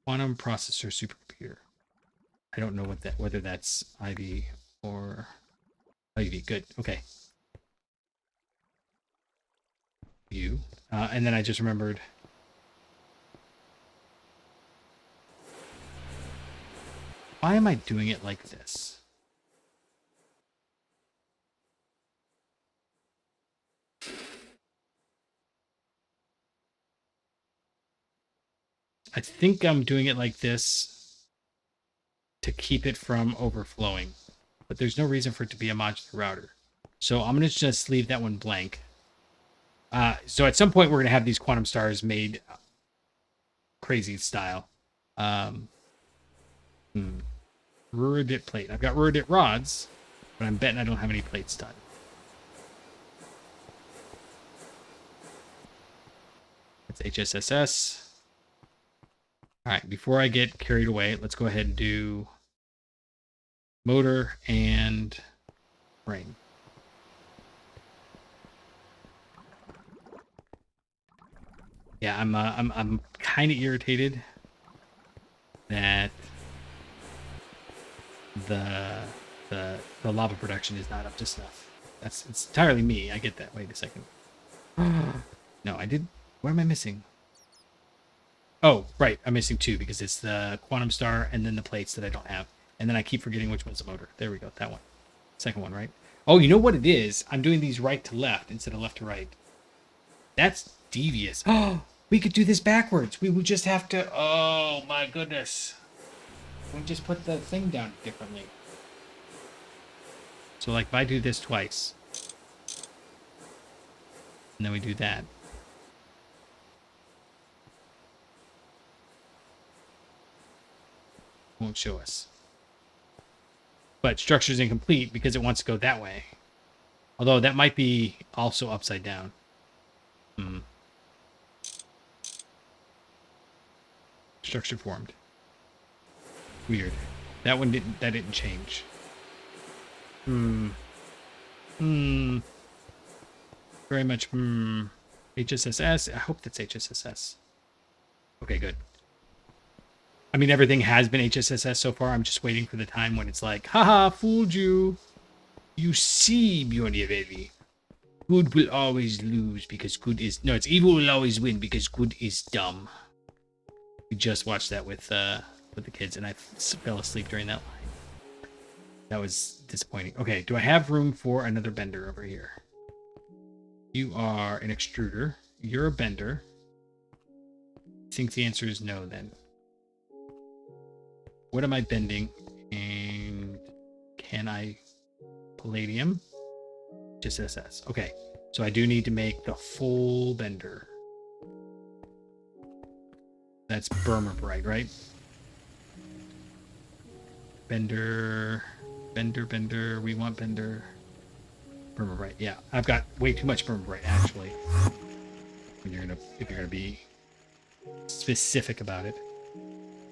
Quantum processor supercomputer. I don't know what whether that's IV or LuV. Good. Okay. And then I just remembered. Why am I doing it like this? I think I'm doing it like this to keep it from overflowing, but there's no reason for it to be a modular router. So I'm going to just leave that one blank. So at some point we're going to have these quantum stars made crazy style. Ruridit plate. I've got ruridit rods, but I'm betting I don't have any plates done. That's HSSS. All right, before I get carried away, let's go ahead and do motor and frame. Yeah, I'm kind of irritated that the lava production is not up to snuff. It's entirely me. I get that. Wait a second. No, I did. What am I missing? Oh, right. I'm missing two because it's the quantum star and then the plates that I don't have. And then I keep forgetting which one's the motor. There we go. That one. Second one, right? Oh, you know what it is? I'm doing these right to left instead of left to right. That's devious. Oh, we could do this backwards. We would just have to... Oh, my goodness. We just put the thing down differently. So, like, if I do this twice, and then we do that. Won't show us. But structure's incomplete because it wants to go that way. Although that might be also upside down. Structure formed. Weird. That one didn't change. Very much HSSS. I hope that's HSSS. Okay, good. I mean, everything has been HSSS so far. I'm just waiting for the time when it's like, haha, fooled you. You see, Bjorny baby. Good will always lose because good is... No, it's evil will always win because good is dumb. We just watched that with the kids, and I fell asleep during that line. That was disappointing. Okay, do I have room for another bender over here? You are an extruder. You're a bender. I think the answer is no, then. What am I bending? And can I... Palladium? Just SS. Okay, so I do need to make the full bender. That's Burma Bright, right? Bender. We want Bender. Burma Bright. Yeah, I've got way too much Burma Bright actually. When if you're gonna be specific about it,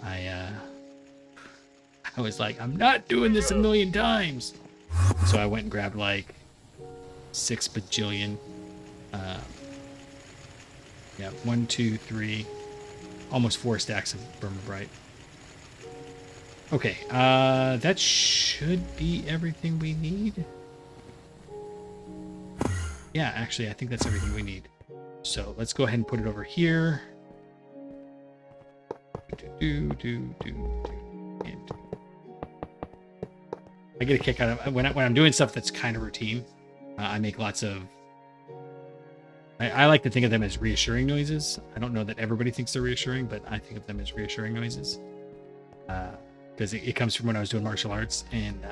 I was like, I'm not doing this a million times. So I went and grabbed like 6 bajillion. Yeah, 1, 2, 3, almost 4 stacks of Burma Bright. Okay, that should be everything we need. Yeah, actually, I think that's everything we need. So let's go ahead and put it over here. I get a kick out of when I'm doing stuff that's kind of routine. I make lots of. I like to think of them as reassuring noises. I don't know that everybody thinks they're reassuring, but I think of them as reassuring noises because it comes from when I was doing martial arts, and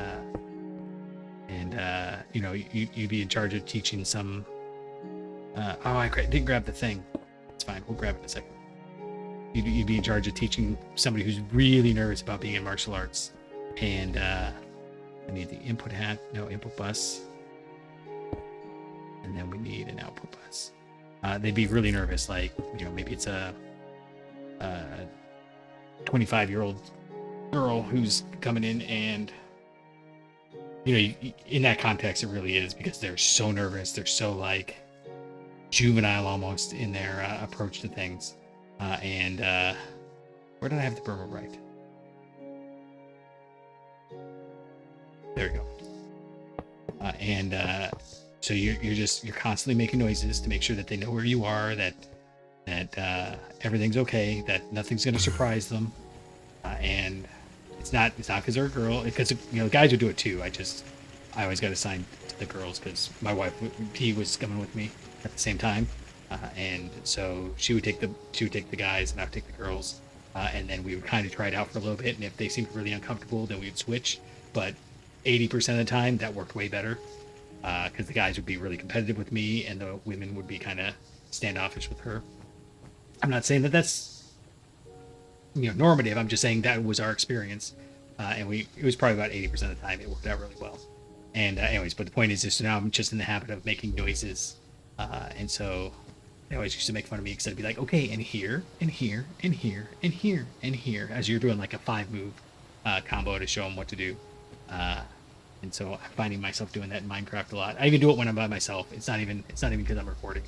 you know, you'd be in charge of teaching some. Oh, I didn't grab the thing. It's fine. We'll grab it in a second. You'd be in charge of teaching somebody who's really nervous about being in martial arts, and I need the input hat. No input bus. And then we need an output bus. They'd be really nervous, like, you know, maybe it's a 25-year-old girl who's coming in, and you know, in that context, it really is because they're so nervous. They're so like juvenile almost in their approach to things. And where did I have the Burma Bright? There we go. So you're constantly making noises to make sure that they know where you are, that everything's okay, that nothing's going to surprise them, and it's not because they're a girl, because you know guys would do it too. I always got assigned to the girls because my wife P was coming with me at the same time, and so she would take the guys and I would take the girls, and then we would kind of try it out for a little bit, and if they seemed really uncomfortable, then we would switch. But 80% of the time, that worked way better. Because the guys would be really competitive with me and the women would be kind of standoffish with her. I'm not saying that that's, you know, normative. I'm just saying that was our experience, and it was probably about 80% of the time it worked out really well. And anyways, but the point is, so now I'm just in the habit of making noises, and so they always used to make fun of me because I'd be like, okay, and here, and here, and here, and here, and here, as you're doing like a 5-move combo to show them what to do. And so I'm finding myself doing that in Minecraft a lot. I even do it when I'm by myself. It's not even because I'm recording.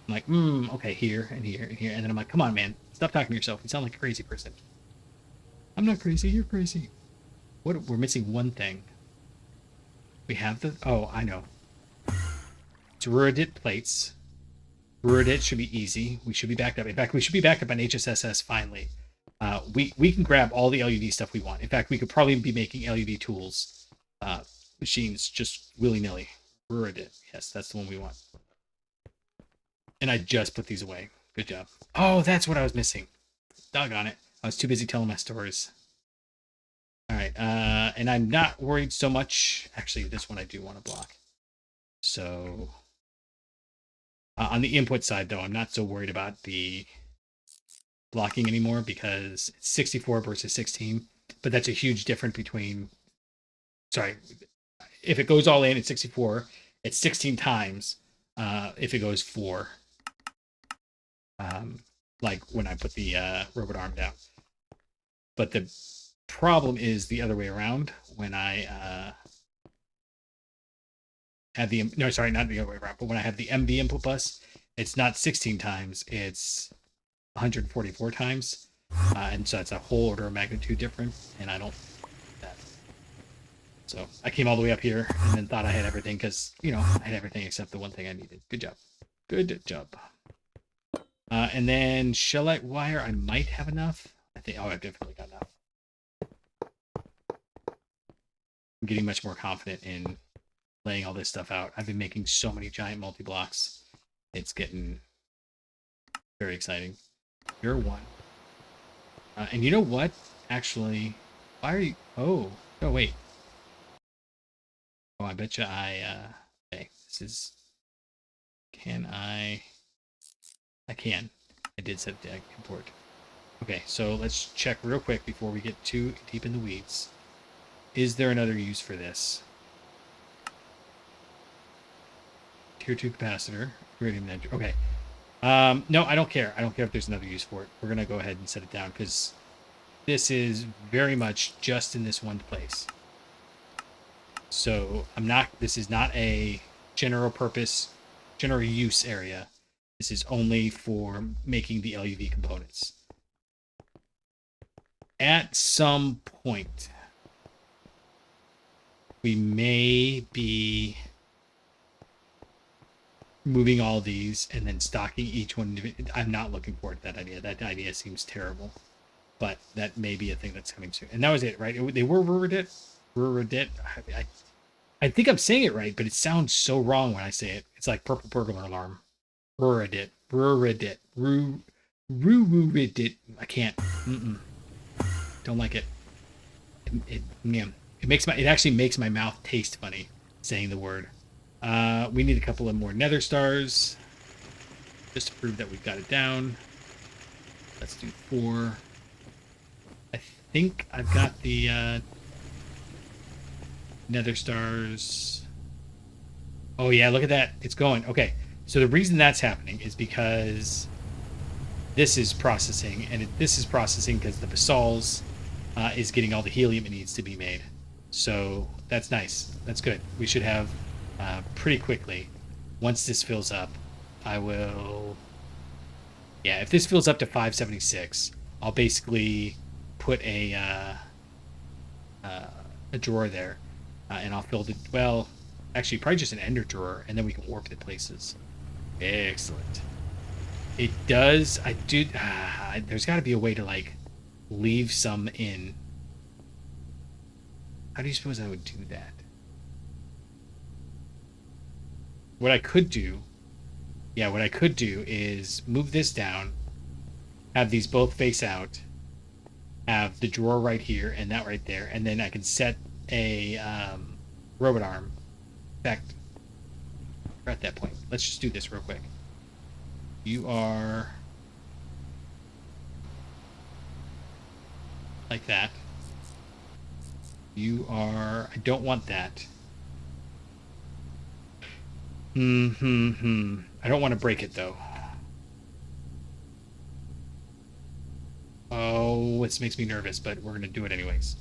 I'm like, okay, here and here and here. And then I'm like, come on, man, stop talking to yourself. You sound like a crazy person. I'm not crazy. You're crazy. We're missing one thing. We have oh, I know. Druidit plates. Druidit should be easy. We should be backed up. In fact, we should be backed up on HSSS finally. We can grab all the LUV stuff we want. In fact, we could probably be making LUV tools. Machines just willy-nilly. Druidit. Yes, that's the one we want. And I just put these away. Good job. Oh, that's what I was missing. Doggone it. I was too busy telling my stories. All right. And I'm not worried so much. Actually, this one I do want to block. So on the input side, though, I'm not so worried about the blocking anymore because it's 64 versus 16. But that's a huge difference between... Sorry. If it goes all in, it's 64. It's 16 times if it goes 4. Like when I put the robot arm down. But the problem is the other way around. When I have the... No, sorry, not the other way around. But when I have the MV input bus, it's not 16 times. It's 144 times. And so it's a whole order of magnitude different. And I don't... So I came all the way up here and then thought I had everything because, you know, I had everything except the one thing I needed. Good job. Good job. And then shellite wire, I might have enough. I think, I've definitely got enough. I'm getting much more confident in laying all this stuff out. I've been making so many giant multi-blocks. It's getting very exciting. You're one. And you know what? Actually, why are you... Oh, no, wait. Oh, I bet you okay, this is... Can I can. I did set it to import. Okay, so let's check real quick before we get too deep in the weeds. Is there another use for this? Tier 2 capacitor. Okay. No, I don't care. I don't care if there's another use for it. We're going to go ahead and set it down because this is very much just in this one place. So this is not a general purpose, general use area. This is only for making the LuV components. At some point, we may be moving all these and then stocking each one. I'm not looking forward to that idea. That idea seems terrible, but that may be a thing that's coming soon. And that was it, right? They were Ruradit. I think I'm saying it right, but it sounds so wrong when I say it. It's like purple burglar alarm. Ruradit. I can't. Don't like it. It actually makes my mouth taste funny saying the word. We need a couple of more nether stars just to prove that we've got it down. Let's do 4. I think I've got the nether stars. Oh yeah, look at that. It's going. Okay. So the reason that's happening is because this is processing, and this is processing because the basalts is getting all the helium it needs to be made. So that's nice. That's good. We should have pretty quickly. Once this fills up, I will... Yeah, if this fills up to 576, I'll basically put a drawer there, and I'll fill the... Well, actually, probably just an ender drawer, and then we can warp the places. Excellent. It does... there's got to be a way to, like, leave some in. How do you suppose I would do that? What I could do is move this down, have these both face out, have the drawer right here and that right there, and then I can set a robot arm. In fact, we're at that point. Let's just do this real quick. You are like that. You are... I don't want that. I don't want to break it, though. Oh, this makes me nervous, but we're going to do it anyways.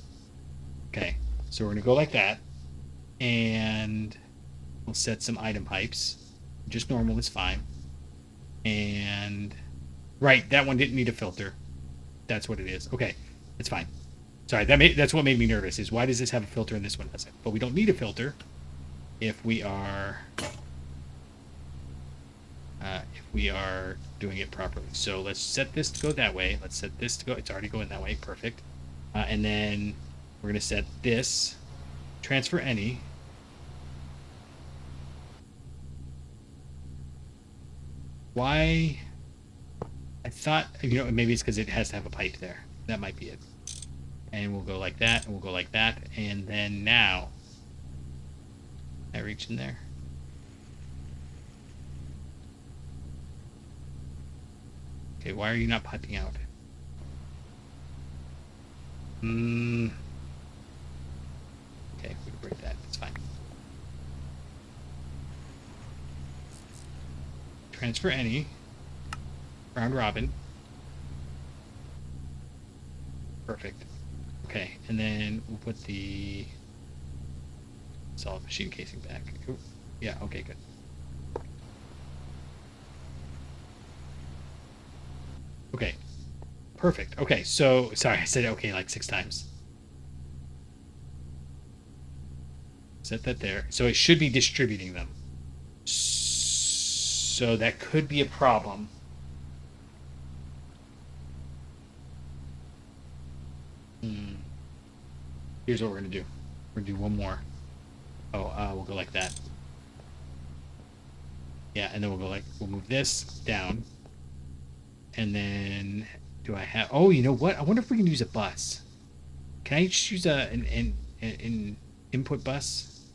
Okay, so we're going to go like that. And we'll set some item pipes. Just normal is fine. And... Right, that one didn't need a filter. That's what it is. Okay, it's fine. Sorry, that's what made me nervous, is why does this have a filter and this one doesn't? But we don't need a filter if we are... doing it properly. So let's set this to go that way. Let's set this to go... It's already going that way. Perfect. And then we're going to set this. Transfer any. Why? I thought... maybe it's because it has to have a pipe there. That might be it. And we'll go like that, and we'll go like that. And then now... Can I reach in there? Okay, why are you not piping out? Okay, we can break that. It's fine. Transfer any. Round robin. Perfect. Okay, and then we'll put the solid machine casing back. Ooh, yeah, okay, good. Okay, perfect. Okay, so, sorry, I said okay like 6 times. Set that there. So it should be distributing them. So that could be a problem. Here's what we're going to do. We're going to do one more. Oh, we'll go like that. Yeah, and then we'll go like, we'll move this down. And then, do I have... Oh, you know what? I wonder if we can use a bus. Can I just use an input bus?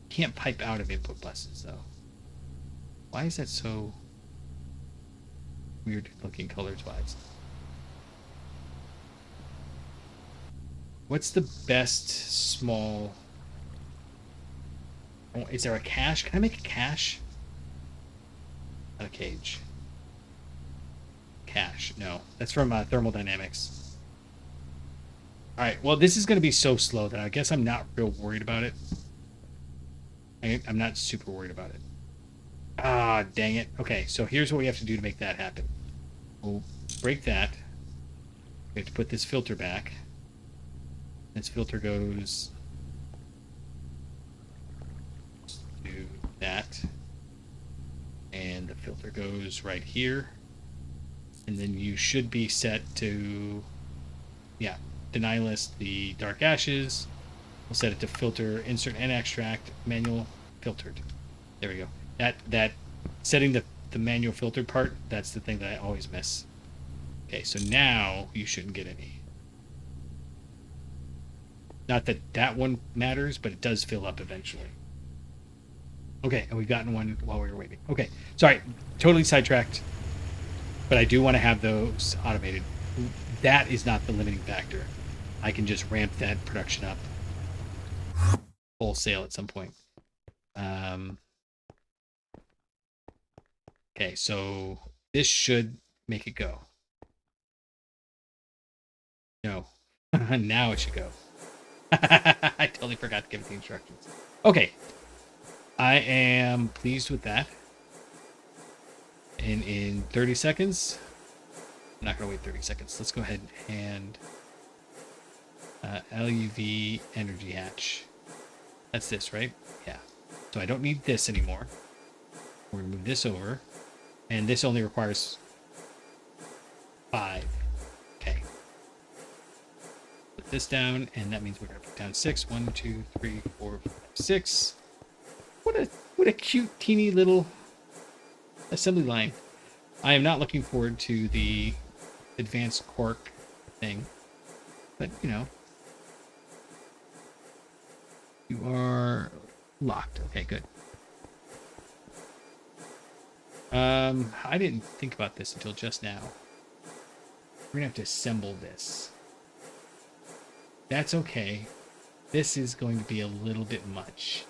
Can't pipe out of input buses, though. Why is that so... weird looking colors wise. What's the best small... Oh, is there a cache? Can I make a cache? Not a cage. Cache. No. That's from thermodynamics. Alright, well, this is going to be so slow that I guess I'm not real worried about it. I'm not super worried about it. Ah, dang it. Okay, so here's what we have to do to make that happen. We'll break that. We have to put this filter back. This filter goes to that. And the filter goes right here. And then you should be set to, yeah, deny list the dark ashes. We'll set it to filter, insert and extract, manual filtered. There we go. That setting the manual filtered part, that's the thing that I always miss. Okay, so now you shouldn't get any. Not that that one matters, but it does fill up eventually. Okay, and we've gotten one while we were waiting. Okay, sorry, totally sidetracked. But I do want to have those automated. That is not the limiting factor. I can just ramp that production up wholesale at some point. Okay, so this should make it go. No. Now it should go. I totally forgot to give it the instructions. Okay. I am pleased with that. And in 30 seconds, I'm not going to wait 30 seconds. Let's go ahead and LuV energy hatch. That's this, right? Yeah. So I don't need this anymore. We're going to move this over. And this only requires 5. Okay. Put this down, and that means we're going to put down 6. 1, 2, 3, 4, 5, 6. What a cute, teeny little assembly line. I am not looking forward to the advanced quark thing, but you know, you are locked. Okay, good. I didn't think about this until just now. We're gonna have to assemble this. That's okay. This is going to be a little bit much.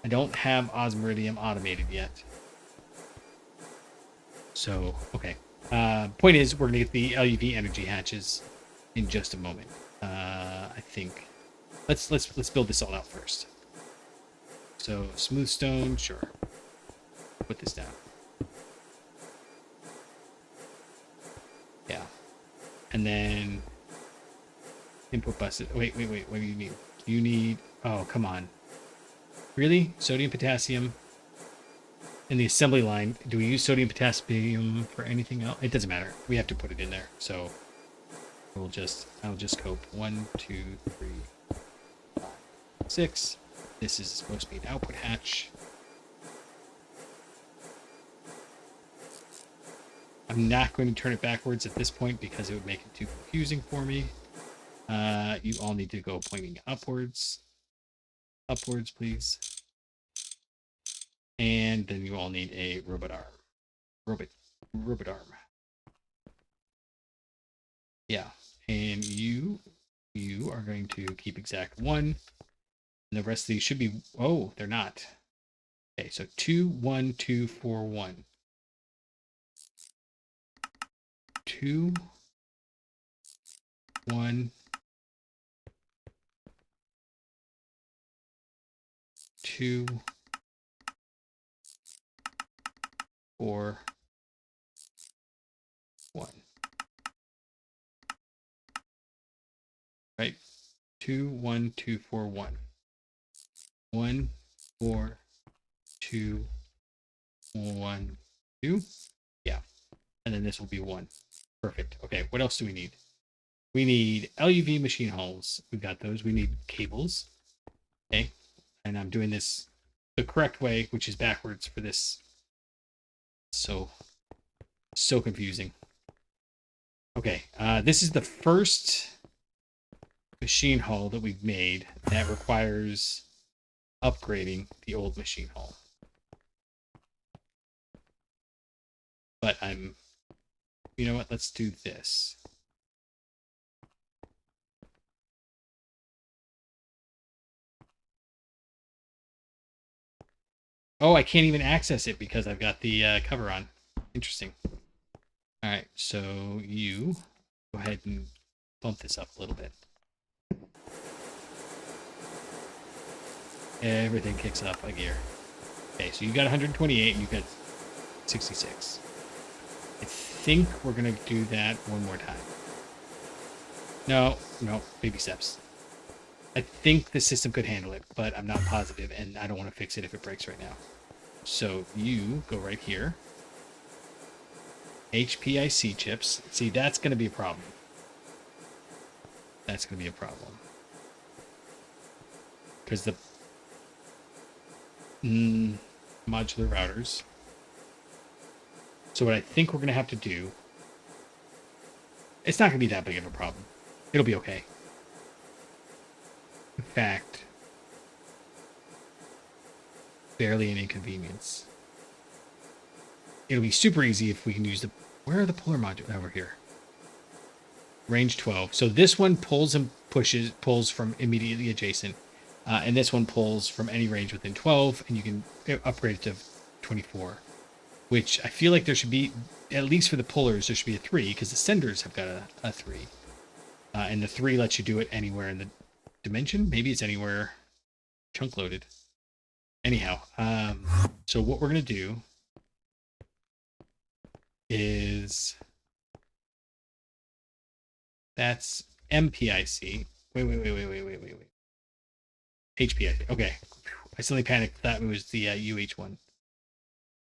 I don't have osmiridium automated yet. So, okay. Point is, we're going to get the LuV energy hatches in just a moment. I think. Let's build this all out first. So, smooth stone, sure. Put this down. Yeah. And then input buses. Wait. What do you need? You need... Oh, come on. Really? Sodium, potassium... In the assembly line, do we use sodium potassium for anything else? It doesn't matter. We have to put it in there. So I'll just cope. 1, 2, 3, 5, 6. This is supposed to be an output hatch. I'm not going to turn it backwards at this point because it would make it too confusing for me. You all need to go pointing upwards. Upwards, please. And then you all need a robot arm. Robot arm. Yeah. And you are going to keep exact 1. And the rest of these should be... Oh, they're not. Okay, so 2, 1, 2, 4, 1. 2, 1, 2, 4, 1. Right? 2, 1, 2, 4, 1. 1, 4, 2, 1, 2. Yeah. And then this will be 1. Perfect. Okay, what else do we need? We need LuV machine hulls. We've got those. We need cables. Okay. And I'm doing this the correct way, which is backwards for this. So confusing. Okay, this is the first machine hull that we've made that requires upgrading the old machine hull. But I'm you know what? Let's do this. Oh, I can't even access it because I've got the cover on. Interesting. All right, so you go ahead and bump this up a little bit. Everything kicks up a gear. Okay, so you got 128 and you got 66. I think we're going to do that one more time. No, baby steps. I think the system could handle it, but I'm not positive, and I don't want to fix it if it breaks right now. So you go right here. HPIC chips. See, that's going to be a problem. That's going to be a problem. Because the modular routers. So what I think we're going to have to do, it's not going to be that big of a problem. It'll be okay. In fact, barely an inconvenience. It'll be super easy if we can use the... Where are the polar modules? Over here. Range 12. So this one pulls and pulls from immediately adjacent. And this one pulls from any range within 12. And you can upgrade it to 24. Which I feel like there should be, at least for the pullers, there should be a 3. Because the senders have got a 3. And the 3 lets you do it anywhere in the dimension. Maybe it's anywhere chunk loaded. Anyhow, so what we're going to do is that's MPIC. Wait. HPIC. Okay. I suddenly panicked. That was the UH one.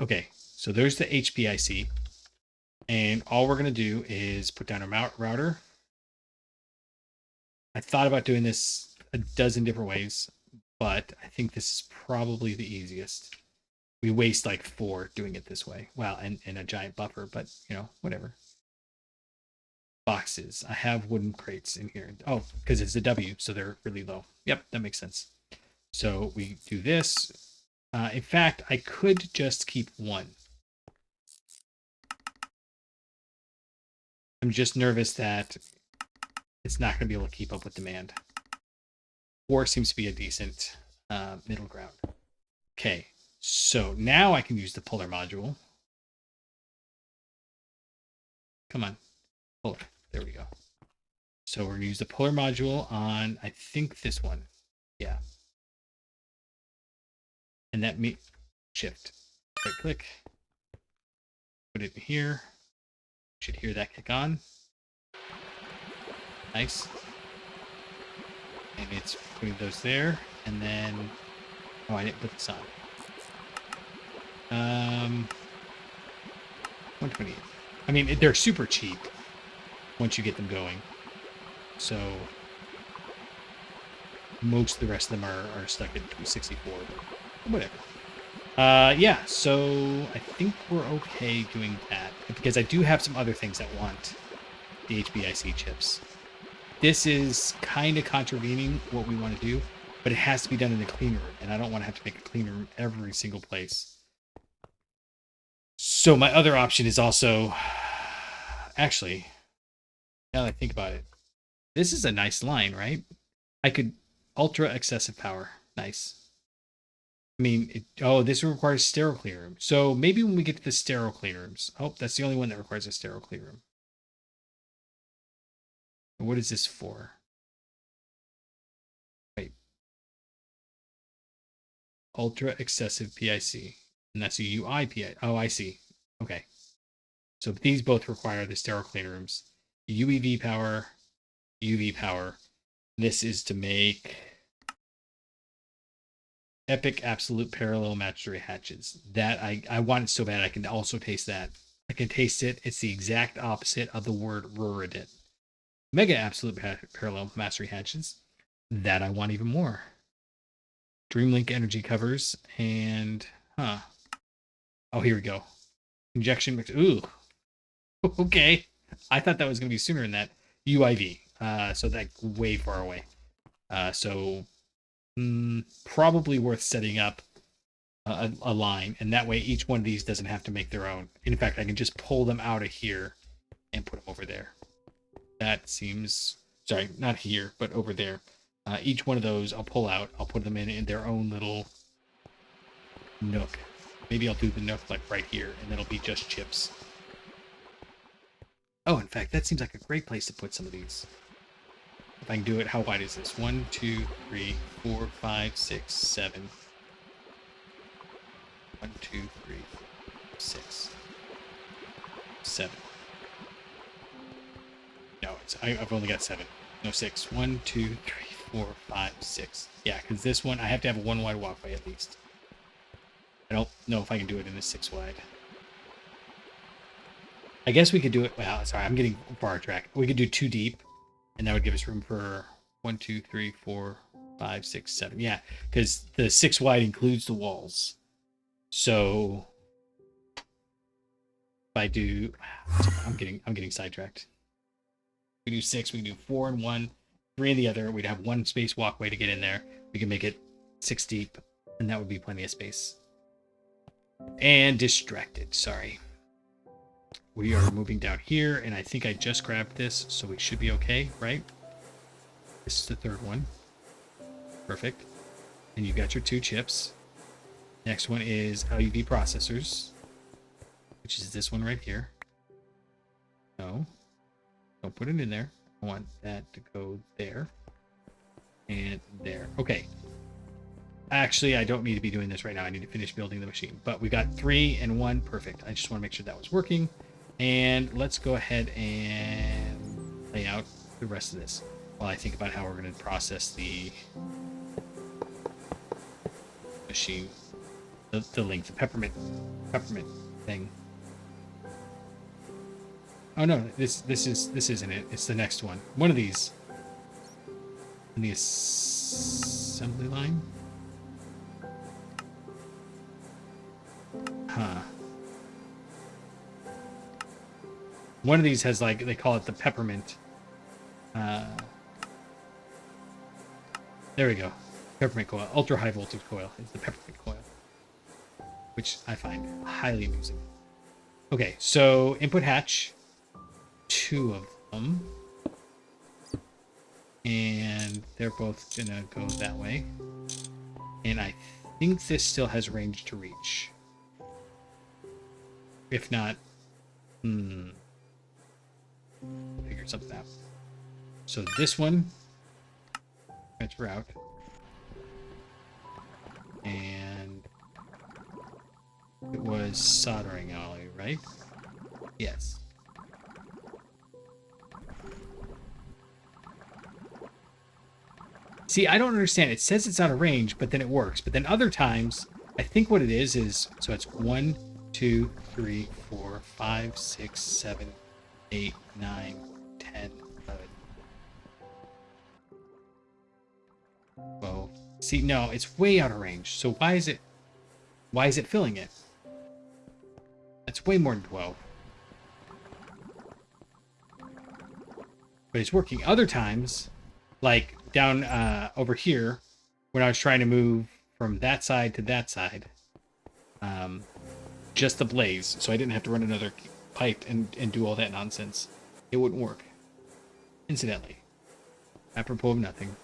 Okay. So there's the HPIC. And all we're going to do is put down a router. I thought about doing this a dozen different ways, but I think this is probably the easiest. We waste like 4 doing it this way. Wow, and a giant buffer, but whatever. Boxes. I have wooden crates in here. Oh, because it's a W, so they're really low. Yep, that makes sense. So we do this. In fact, I could just keep 1. I'm just nervous that it's not going to be able to keep up with demand. 4 seems to be a decent middle ground. Okay, so now I can use the polar module. Come on, polar. There we go. So we're going to use the polar module on, I think, this one. Yeah. And that shift. Right click. Put it in here. You should hear that kick on. Nice. And it's putting those there. And then... Oh, I didn't put this on. 128. I mean, they're super cheap once you get them going. So most of the rest of them are stuck at 264, but whatever. Yeah, so I think we're okay doing that because I do have some other things that want the HBIC chips. This is kind of contravening what we want to do, but it has to be done in a clean room, and I don't want to have to make a clean room every single place. So my other option is also, actually, now that I think about it, this is a nice line, right? I could ultra excessive power. Nice. I mean, this requires sterile clean room. So maybe when we get to the sterile clean rooms. Oh, that's the only one that requires a sterile clean room. What is this for? Wait. Ultra excessive PIC. And that's a UI PIC. Oh, I see. Okay. So these both require the sterile clean rooms. UEV power, UV power. This is to make epic absolute parallel mastery hatches. That I want it so bad I can also taste that. I can taste it. It's the exact opposite of the word rurident. Mega absolute parallel mastery hatches. That I want even more. Dreamlink energy covers and oh, here we go. Injection mix. Ooh. Okay. I thought that was going to be sooner than that. UIV. So that's way far away. So probably worth setting up a line, and that way each one of these doesn't have to make their own. In fact, I can just pull them out of here and put them over there. That seems, sorry, not here, but over there. Each one of those I'll pull out. I'll put them in their own little nook. Maybe I'll do the nook like right here, and it'll be just chips. Oh, in fact, that seems like a great place to put some of these. If I can do it, how wide is this? 1, 2, 3, 4, 5, 6, 7. 1, 2, 3, 6, 7. No, I've only got 7. No, 6. 1, 2, 3, 4, 5, 6. Yeah, because this one, I have to have a 1 wide walkway at least. I don't know if I can do it in a 6 wide. I guess we could do it. Well, sorry, I'm getting far track. We could do 2 deep, and that would give us room for 1, 2, 3, 4, 5, 6, 7. Yeah, because the 6 wide includes the walls. So if I do, I'm getting sidetracked. We do 6. We can do 4 in one, 3 in the other. We'd have 1 space walkway to get in there. We can make it 6 deep, and that would be plenty of space. And distracted. Sorry. We are moving down here, and I think I just grabbed this, so we should be okay, right? This is the 3rd one. Perfect. And you've got your 2 chips. Next one is LuV processors, which is this one right here. No. Don't put it in there. I want that to go there. And there. Okay. Actually, I don't need to be doing this right now. I need to finish building the machine. But we got 3 and 1. Perfect. I just want to make sure that was working. And let's go ahead and lay out the rest of this while I think about how we're going to process the machine. The link, the peppermint thing. Oh no, this isn't it. It's the next one. One of these. In the assembly line. Huh. One of these has, like, they call it the peppermint. There we go. Peppermint coil. Ultra high voltage coil. It's the peppermint coil. Which I find highly amusing. Okay, so input hatch. 2 of them. And they're both gonna go that way. And I think this still has range to reach. If not, figure something out. So this one, transfer out. And it was soldering ollie, right? Yes. See, I don't understand. It says it's out of range, but then it works. But then other times, I think what it is so it's 1, 2, 3, 4, 5, 6, 7, 8, 9, 10, 11, 12. See, no, it's way out of range. So why is it filling it? That's way more than 12. But it's working. Other times, like down over here, when I was trying to move from that side to that side, just the blaze, so I didn't have to run another pipe and do all that nonsense. It wouldn't work. Incidentally, apropos of nothing.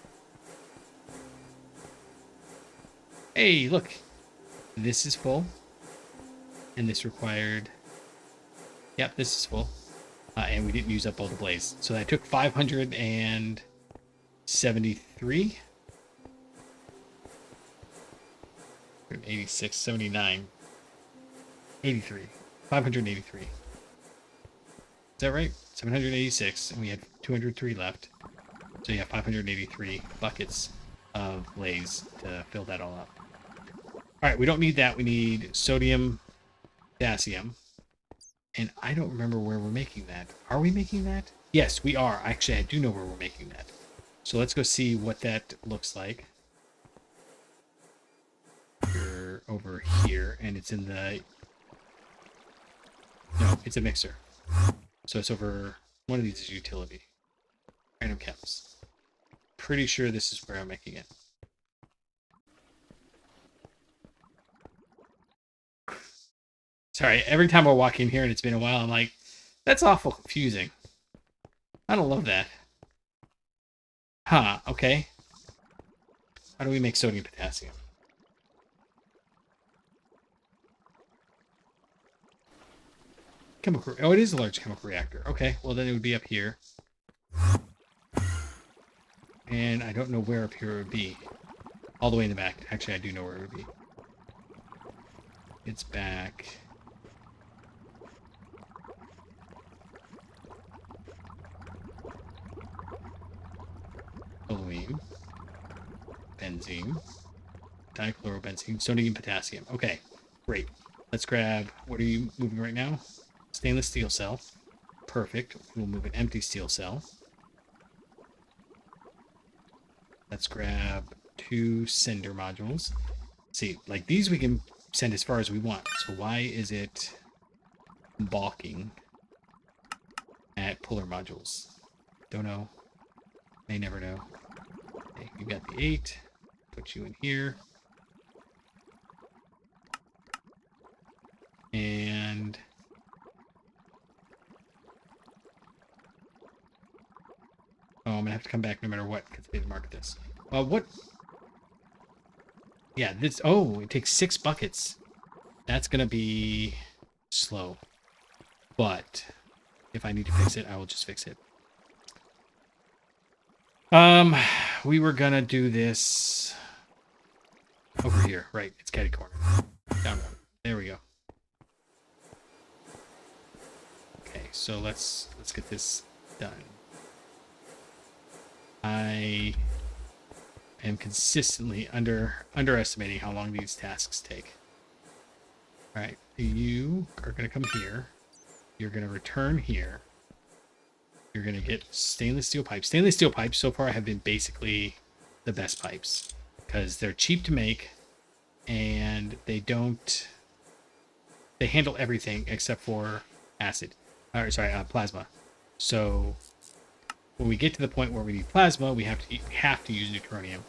Hey, look. This is full. And this required... Yep, this is full. And we didn't use up all the blaze. So I took 573. 86, 79. 83. 583. Is that right? 786. And we had 203 left. So yeah, 583 buckets of blaze to fill that all up. Alright, we don't need that. We need sodium, potassium. And I don't remember where we're making that. Are we making that? Yes, we are. Actually, I do know where we're making that. So let's go see what that looks like. We're over here, and it's in the... No, it's a mixer. So it's over... One of these is utility. Random chems. Pretty sure this is where I'm making it. Sorry, every time I walk in here and it's been a while, I'm like, That's awful confusing. I don't love that. Huh, okay. How do we make sodium potassium? Chemical. Oh, it is a large chemical reactor. Okay, well then it would be up here. And I don't know where up here it would be. All the way in the back. Actually, I do know where it would be. It's back. Toluene. Benzene. Dichlorobenzene. Sodium potassium. Okay, great. Let's grab... What are you moving right now? Stainless steel cell. Perfect. We'll move an empty steel cell. Let's grab 2 sender modules. See, like these we can send as far as we want. So why is it balking at puller modules? Don't know. May never know. Okay, you got the 8. Put you in here. And... Oh, I'm going to have to come back no matter what, because they didn't mark this. What? Yeah, this... Oh, it takes 6 buckets. That's going to be slow. But if I need to fix it, I will just fix it. We were going to do this over here. Right, it's catty corner. Down one. There we go. Okay, so let's get this done. I am consistently underestimating how long these tasks take. All right, you are going to come here. You're going to return here. You're going to get stainless steel pipes. Stainless steel pipes so far have been basically the best pipes because they're cheap to make and they handle everything except for plasma. So when we get to the point where we need plasma, we have to use neutronium.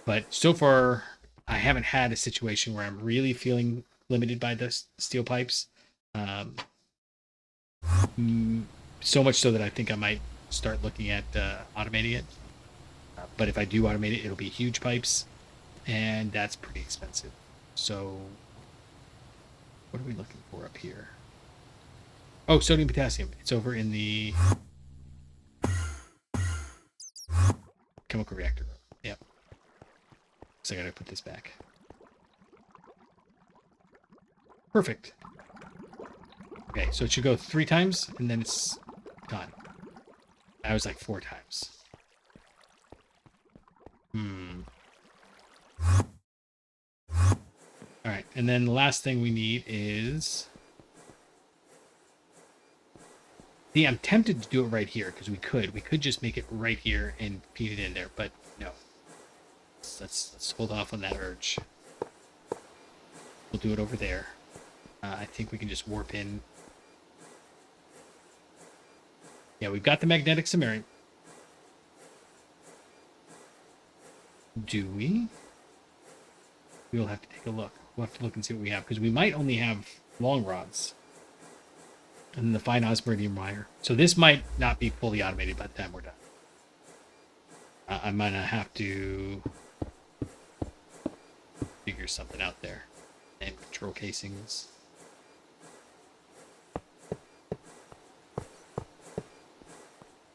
But so far, I haven't had a situation where I'm really feeling limited by the steel pipes. So much so that I think I might start looking at automating it. But if I do automate it, it'll be huge pipes, and that's pretty expensive. So what are we looking for up here? Oh, sodium potassium. It's over in the chemical reactor. Yep. So I gotta put this back. Perfect. Okay, so it should go 3 times, and then it's done. I was like 4 times. Alright, and then the last thing we need is... See, I'm tempted to do it right here, because we could just make it right here and feed it in there, but no. Let's hold off on that urge. We'll do it over there. I think we can just warp in. Yeah, we've got the magnetic samarium. Do we? We'll have to take a look. We'll have to look and see what we have, because we might only have long rods. And then the fine osmium wire. So this might not be fully automated by the time we're done. I might not have to figure something out there. And control casings.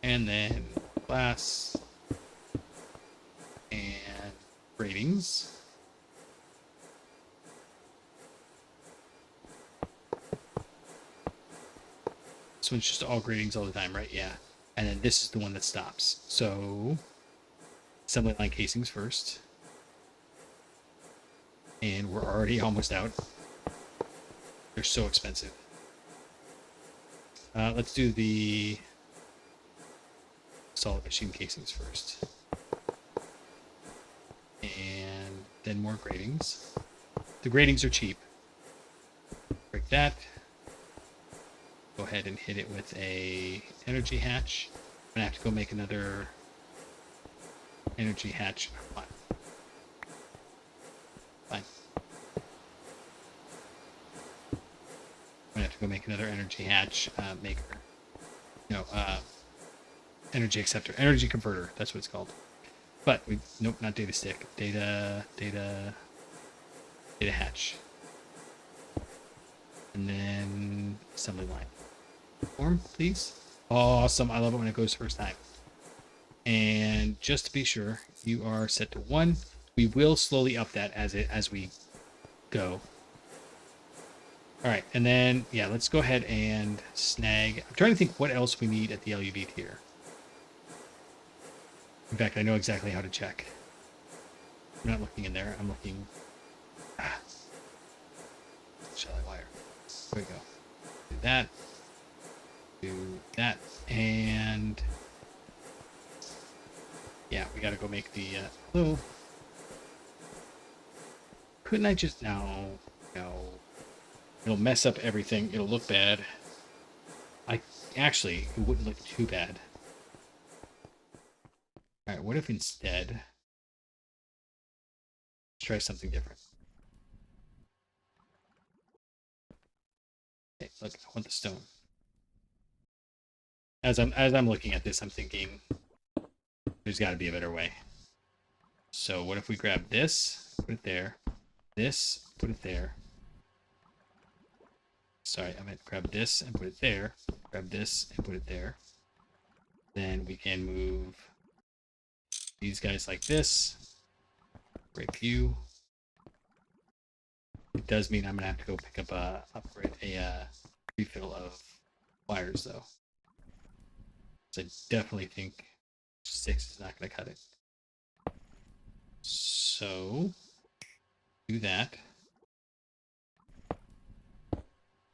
And then glass. And ratings. This one's just all gratings all the time, right? Yeah. And then this is the one that stops. So, assembly line casings first. And we're already almost out. They're so expensive. Let's do the solid machine casings first. And then more gratings. The gratings are cheap. Break that. Go ahead and hit it with a energy hatch. I'm gonna have to go make another energy hatch. Fine. I'm gonna have to go make another energy hatch maker. No, energy acceptor, energy converter. That's what it's called. But we nope, not data stick. Data hatch. And then assembly line. Form, please. Awesome. I love it when it goes first time. And just to be sure, you are set to 1. We will slowly up that as we go. All right, and then yeah, let's go ahead and snag. I'm trying to think what else we need at the LuV tier. In fact, I know exactly how to check. I'm not looking in there. I'm looking. Shall I wire? There we go. Do that. Do that, and yeah, we got to go make the blue. Couldn't I just no? It'll mess up everything. It'll look bad. Actually, it wouldn't look too bad. All right, what if instead, let's try something different. Okay, look, I want the stone. As I'm looking at this, I'm thinking there's got to be a better way. So what if we grab this, put it there, this, put it there. Sorry, I meant grab this and put it there. Grab this and put it there. Then we can move these guys like this. Break you. It does mean I'm gonna have to go pick up a refill of wires though. So I definitely think 6 is not gonna cut it. So do that.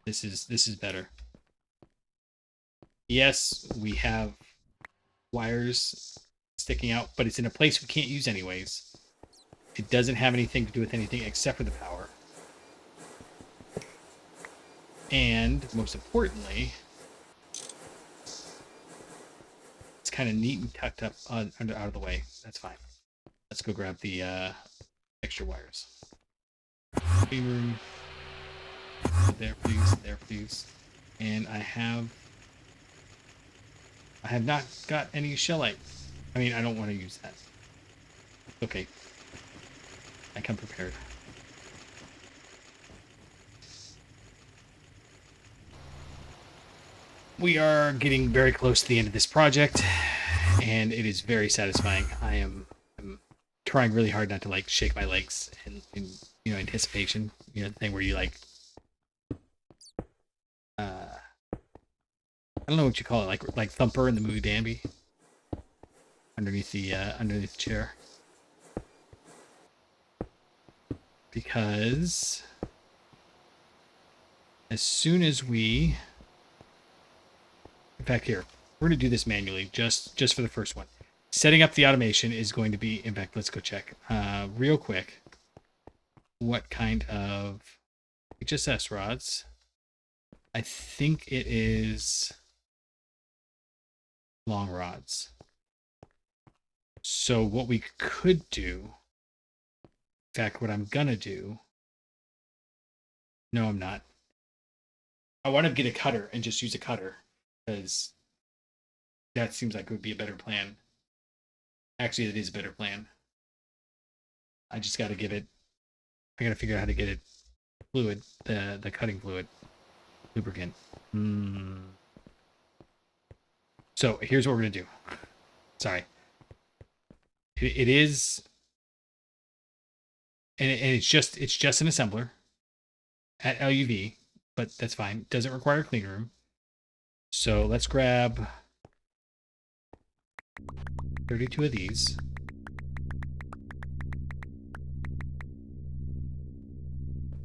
This is better. Yes, we have wires sticking out, but it's in a place we can't use anyways. It doesn't have anything to do with anything except for the power. And most importantly, it's kind of neat and tucked up out of the way. That's fine. Let's go grab the extra wires. Clean room. There, please. There, please. And I have not got any shellite. I mean, I don't want to use that. Okay. I come prepared. We are getting very close to the end of this project, and it is very satisfying. I'm trying really hard not to like shake my legs in anticipation. You know, the thing where you like I don't know what you call it, like Thumper in the movie Bambi. Underneath the chair. Because as soon as we, in fact, here, we're going to do this manually just for the first one. Setting up the automation is going to be, in fact, let's go check real quick what kind of HSS rods. I think it is long rods. So what we could do, in fact, what I'm gonna do, no, I'm not. I want to get a cutter and just use a cutter because that seems like it would be a better plan. Actually, it is a better plan. I just got to give it, I got to figure out how to get it fluid, the cutting fluid, lubricant. So here's what we're going to do. Sorry. It is, and it's just an assembler at LuV, but that's fine. It doesn't require a clean room. So let's grab 32 of these.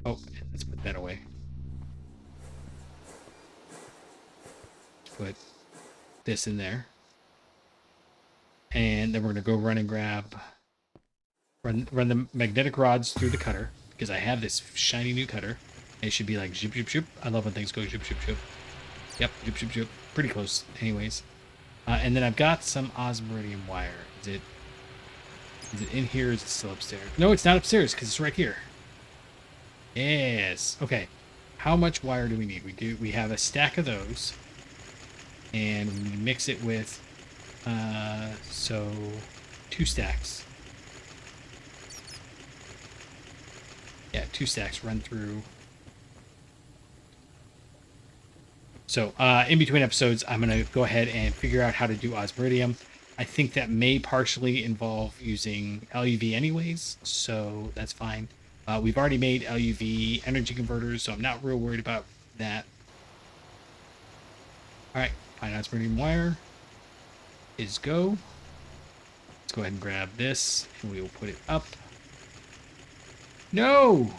Oh, let's put that away. Put this in there. And then we're going to go run and run the magnetic rods through the cutter, because I have this shiny new cutter. It should be like zoop, zoop, zoop. I love when things go zoop, zoop, zoop. Yep, zoop, zoop, zoop. Pretty close, anyways. And then I've got some osmiridium wire. Is it in here? Or is it still upstairs? No, it's not upstairs because it's right here. Yes. Okay. How much wire do we need? We have a stack of those. and we mix it with, so 2 stacks. Yeah, 2 stacks run through. So in between episodes, I'm going to go ahead and figure out how to do osmiridium. I think that may partially involve using LuV anyways, so that's fine. We've already made LuV energy converters, so I'm not real worried about that. All right, fine osmiridium wire is go. Let's go ahead and grab this, and we will put it up. No!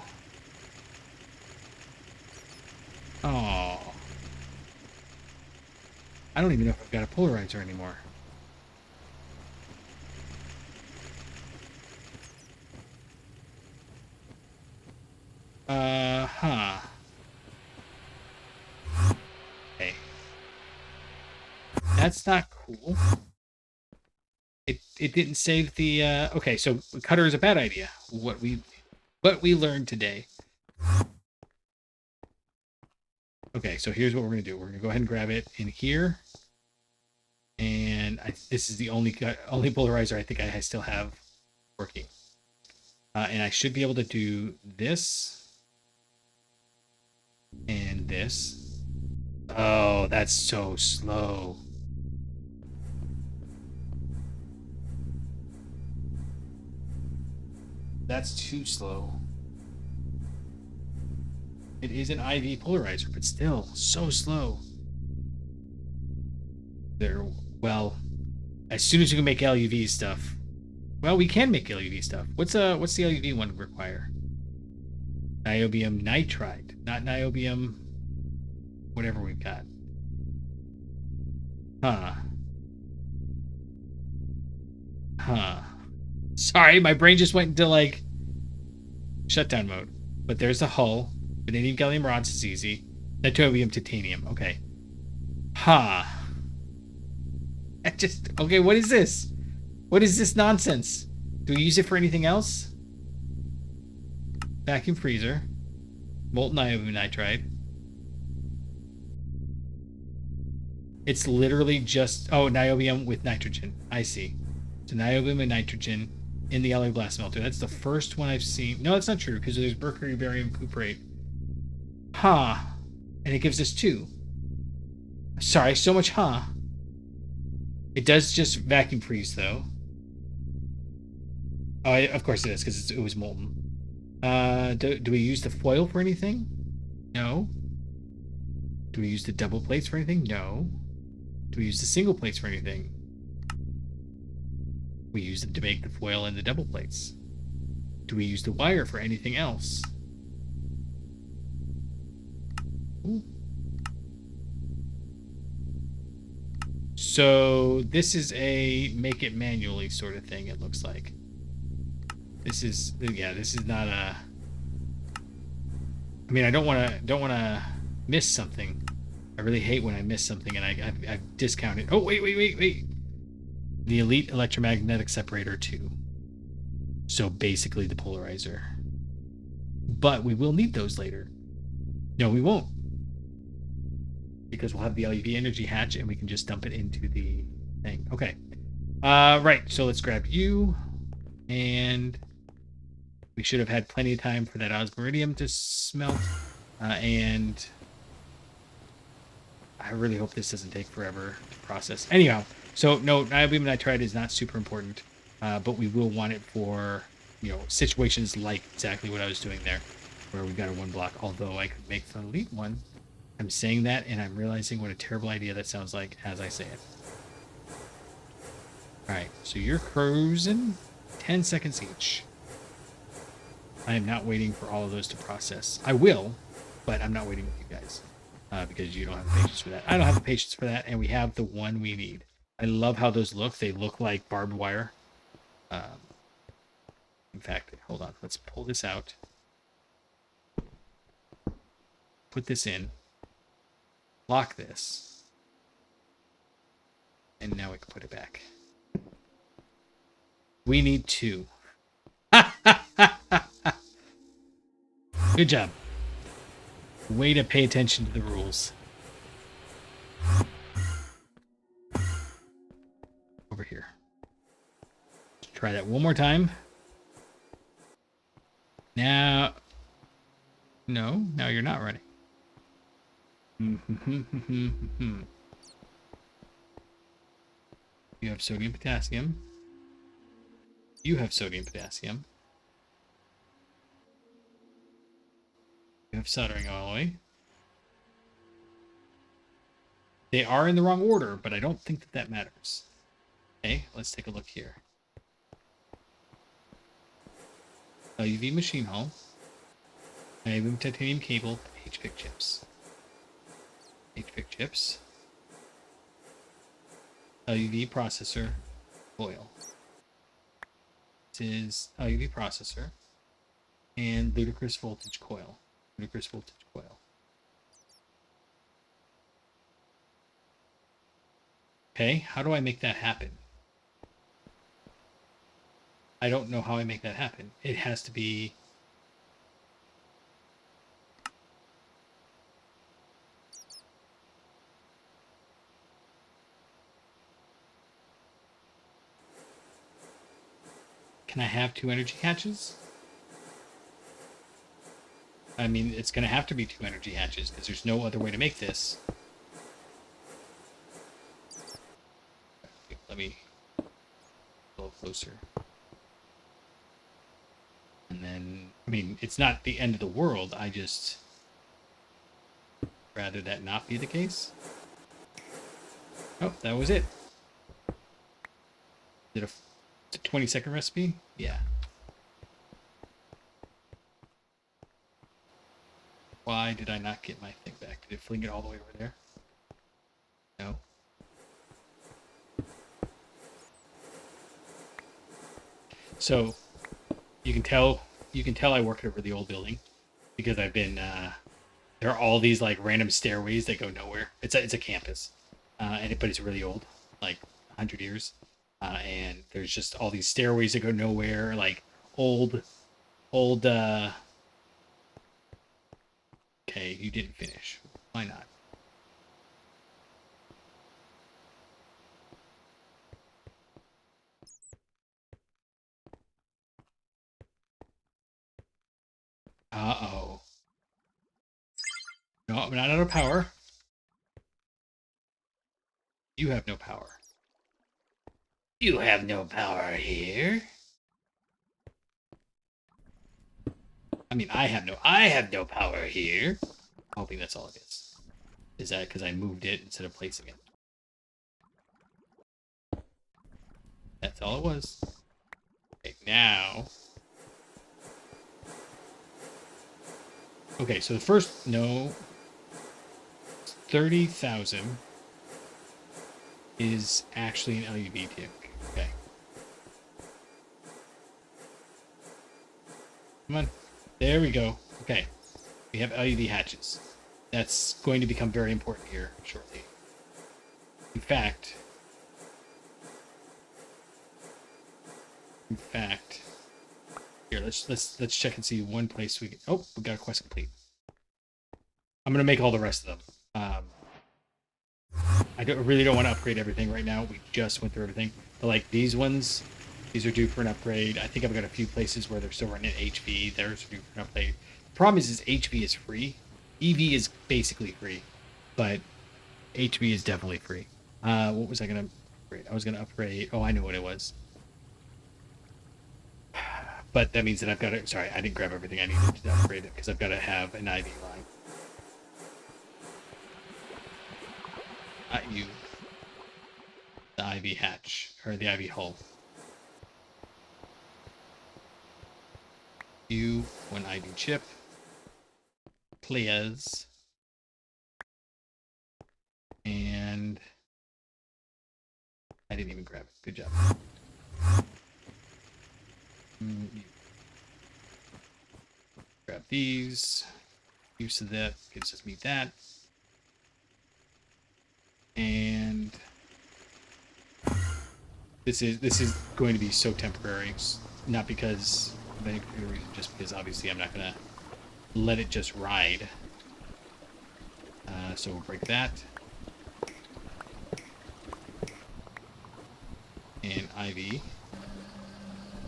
Oh. I don't even know if I've got a polarizer anymore. Huh. Okay. That's not cool. It didn't save the okay, so cutter is a bad idea. What we learned today. Okay, so here's what we're gonna do. We're gonna go ahead and grab it in here. And this is the only polarizer I think I still have working. And I should be able to do this and this. Oh, that's so slow. That's too slow. It is an IV polarizer, but still so slow. There, well, as soon as you can make LuV stuff. Well, we can make LuV stuff. What's the LuV one require? Niobium nitride, not niobium. Whatever we've got. Huh. Sorry, my brain just went into like shutdown mode. But there's the hull. Vanadium gallium rods is easy. Niobium titanium. Okay. Okay, what is this? What is this nonsense? Do we use it for anything else? Vacuum freezer. Molten niobium nitride. It's literally just, oh, niobium with nitrogen. I see. So niobium and nitrogen in the alloy glass melter. That's the first one I've seen. No, that's not true because there's mercury barium cuprate. And it gives us 2. Sorry, so much It does just vacuum freeze though. Oh, of course it is because it was molten. Do we use the foil for anything? No. Do we use the double plates for anything? No. Do we use the single plates for anything? We use them to make the foil and the double plates. Do we use the wire for anything else? Ooh. So this is a make it manually sort of thing, it looks like. This is, yeah, this is not a, I mean, I don't want to miss something. I really hate when I miss something and I've discounted. Oh, wait. The Elite Electromagnetic Separator 2. So basically the polarizer. But we will need those later. No, we won't. Because we'll have the LuV energy hatch and we can just dump it into the thing. Okay. Right, so let's grab you. And we should have had plenty of time for that osmiridium to smelt. And I really hope this doesn't take forever to process. Anyhow, so no, niobium nitride is not super important, but we will want it for, you know, situations like exactly what I was doing there, where we got a 1 block, although I could make the elite one. I'm saying that, and I'm realizing what a terrible idea that sounds like as I say it. All right, so you're cruising 10 seconds each. I am not waiting for all of those to process. I will, but I'm not waiting with you guys because you don't have the patience for that. I don't have the patience for that, and we have the one we need. I love how those look. They look like barbed wire. In fact, hold on. Let's pull this out. Put this in. Lock this. And now we can put it back. We need 2. Good job. Way to pay attention to the rules. Try that one more time. Now, no, now you're not running. You have sodium, potassium. You have sodium, potassium. You have soldering alloy. They are in the wrong order, but I don't think that that matters. Okay, let's take a look here. LuV machine hull. Aluminum titanium cable, HPIC chips. HPIC chips. LuV processor, coil. This is LuV processor and ludicrous voltage coil. Ludicrous voltage coil. Okay, how do I make that happen? I don't know how I make that happen. It has to be... Can I have 2 energy hatches? I mean, it's going to have to be 2 energy hatches because there's no other way to make this. Let me a little closer. And then, I mean, it's not the end of the world. I just rather that not be the case. Oh, that was it. Is it a 20-second recipe? Yeah. Why did I not get my thing back? Did it fling it all the way over there? No. So you can tell I work over the old building because I've been there are all these like random stairways that go nowhere. It's a campus, but it's really old, like 100 years, and there's just all these stairways that go nowhere, like old. Okay, you didn't finish. Why not? Uh-oh. No, I'm not out of power. You have no power. You have no power here. I mean, I have no power here. I'm hoping that's all it is. Is that because I moved it instead of placing it? That's all it was. Okay, now. Okay, so the first, no. 30,000 is actually an LuV tick. Okay. Come on. There we go. Okay. We have LuV hatches. That's going to become very important here shortly. In fact, here let's check and see one place we can. Oh, we got a quest complete. I'm gonna make all the rest of them. I really don't want to upgrade everything right now. We just went through everything, but like these ones, these are due for an upgrade. I think I've got a few places where they're still running HV. Theirs are due for an upgrade. The problem is HV is free. EV is basically free, but HV is definitely free. What was I gonna upgrade? I was gonna upgrade. Oh, I know what it was. But that means that I've got to. Sorry, I didn't grab everything I needed to upgrade it because I've got to have an IV line. Not you. The IV hatch or the IV hull. You, one IV chip. Please. And I didn't even grab it. Good job. Grab these. Use of that gives us me that. And this is going to be so temporary. Not because of any particular reason, just because obviously I'm not gonna let it just ride. So we'll break that. And IV.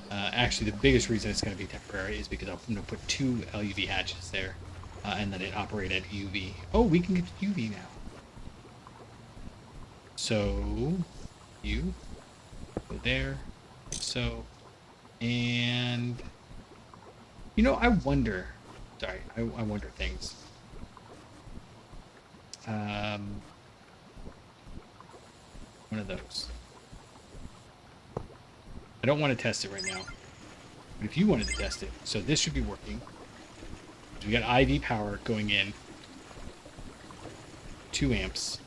Actually, the biggest reason it's going to be temporary is because I'm going to put 2 LUV hatches there and let it operate at UV. Oh, we can get to UV now. So, you go there, like so, and you know, I wonder. Sorry, I wonder things. One of those. I don't want to test it right now, but if you wanted to test it, so this should be working. We got IV power going in. 2 amps.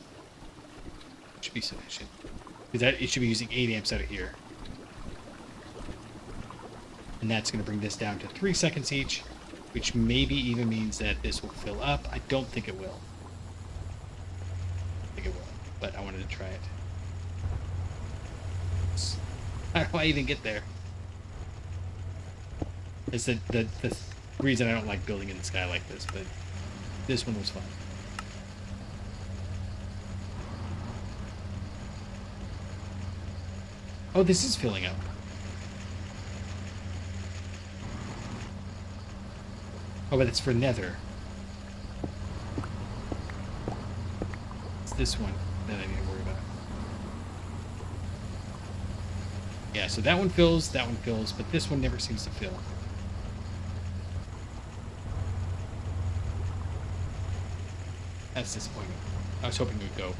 Should be sufficient. Because it should be using 8 amps out of here. And that's going to bring this down to 3 seconds each, which maybe even means that this will fill up. I don't think it will. I think it will, but I wanted to try it. How do I even get there? It's the reason I don't like building in the sky like this, but this one was fun. Oh, this is filling up. Oh, but it's for nether. It's this one that I need to worry about. Yeah, so that one fills, but this one never seems to fill. That's disappointing. I was hoping it would go.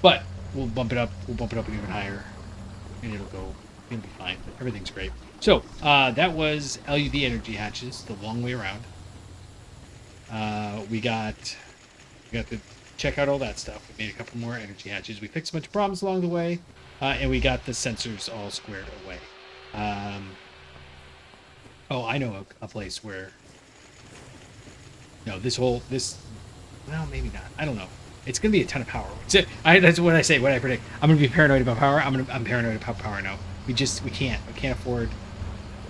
But we'll bump it up even higher. And it'll be fine. Everything's great. So, that was LUV energy hatches, the long way around. We got to check out all that stuff. We made a couple more energy hatches. We fixed a bunch of problems along the way. And we got the sensors all squared away. Oh, I know a place where... No, well, maybe not. I don't know. It's going to be a ton of power. That's what I say, what I predict. I'm going to be paranoid about power. I'm paranoid about power now. We can't afford...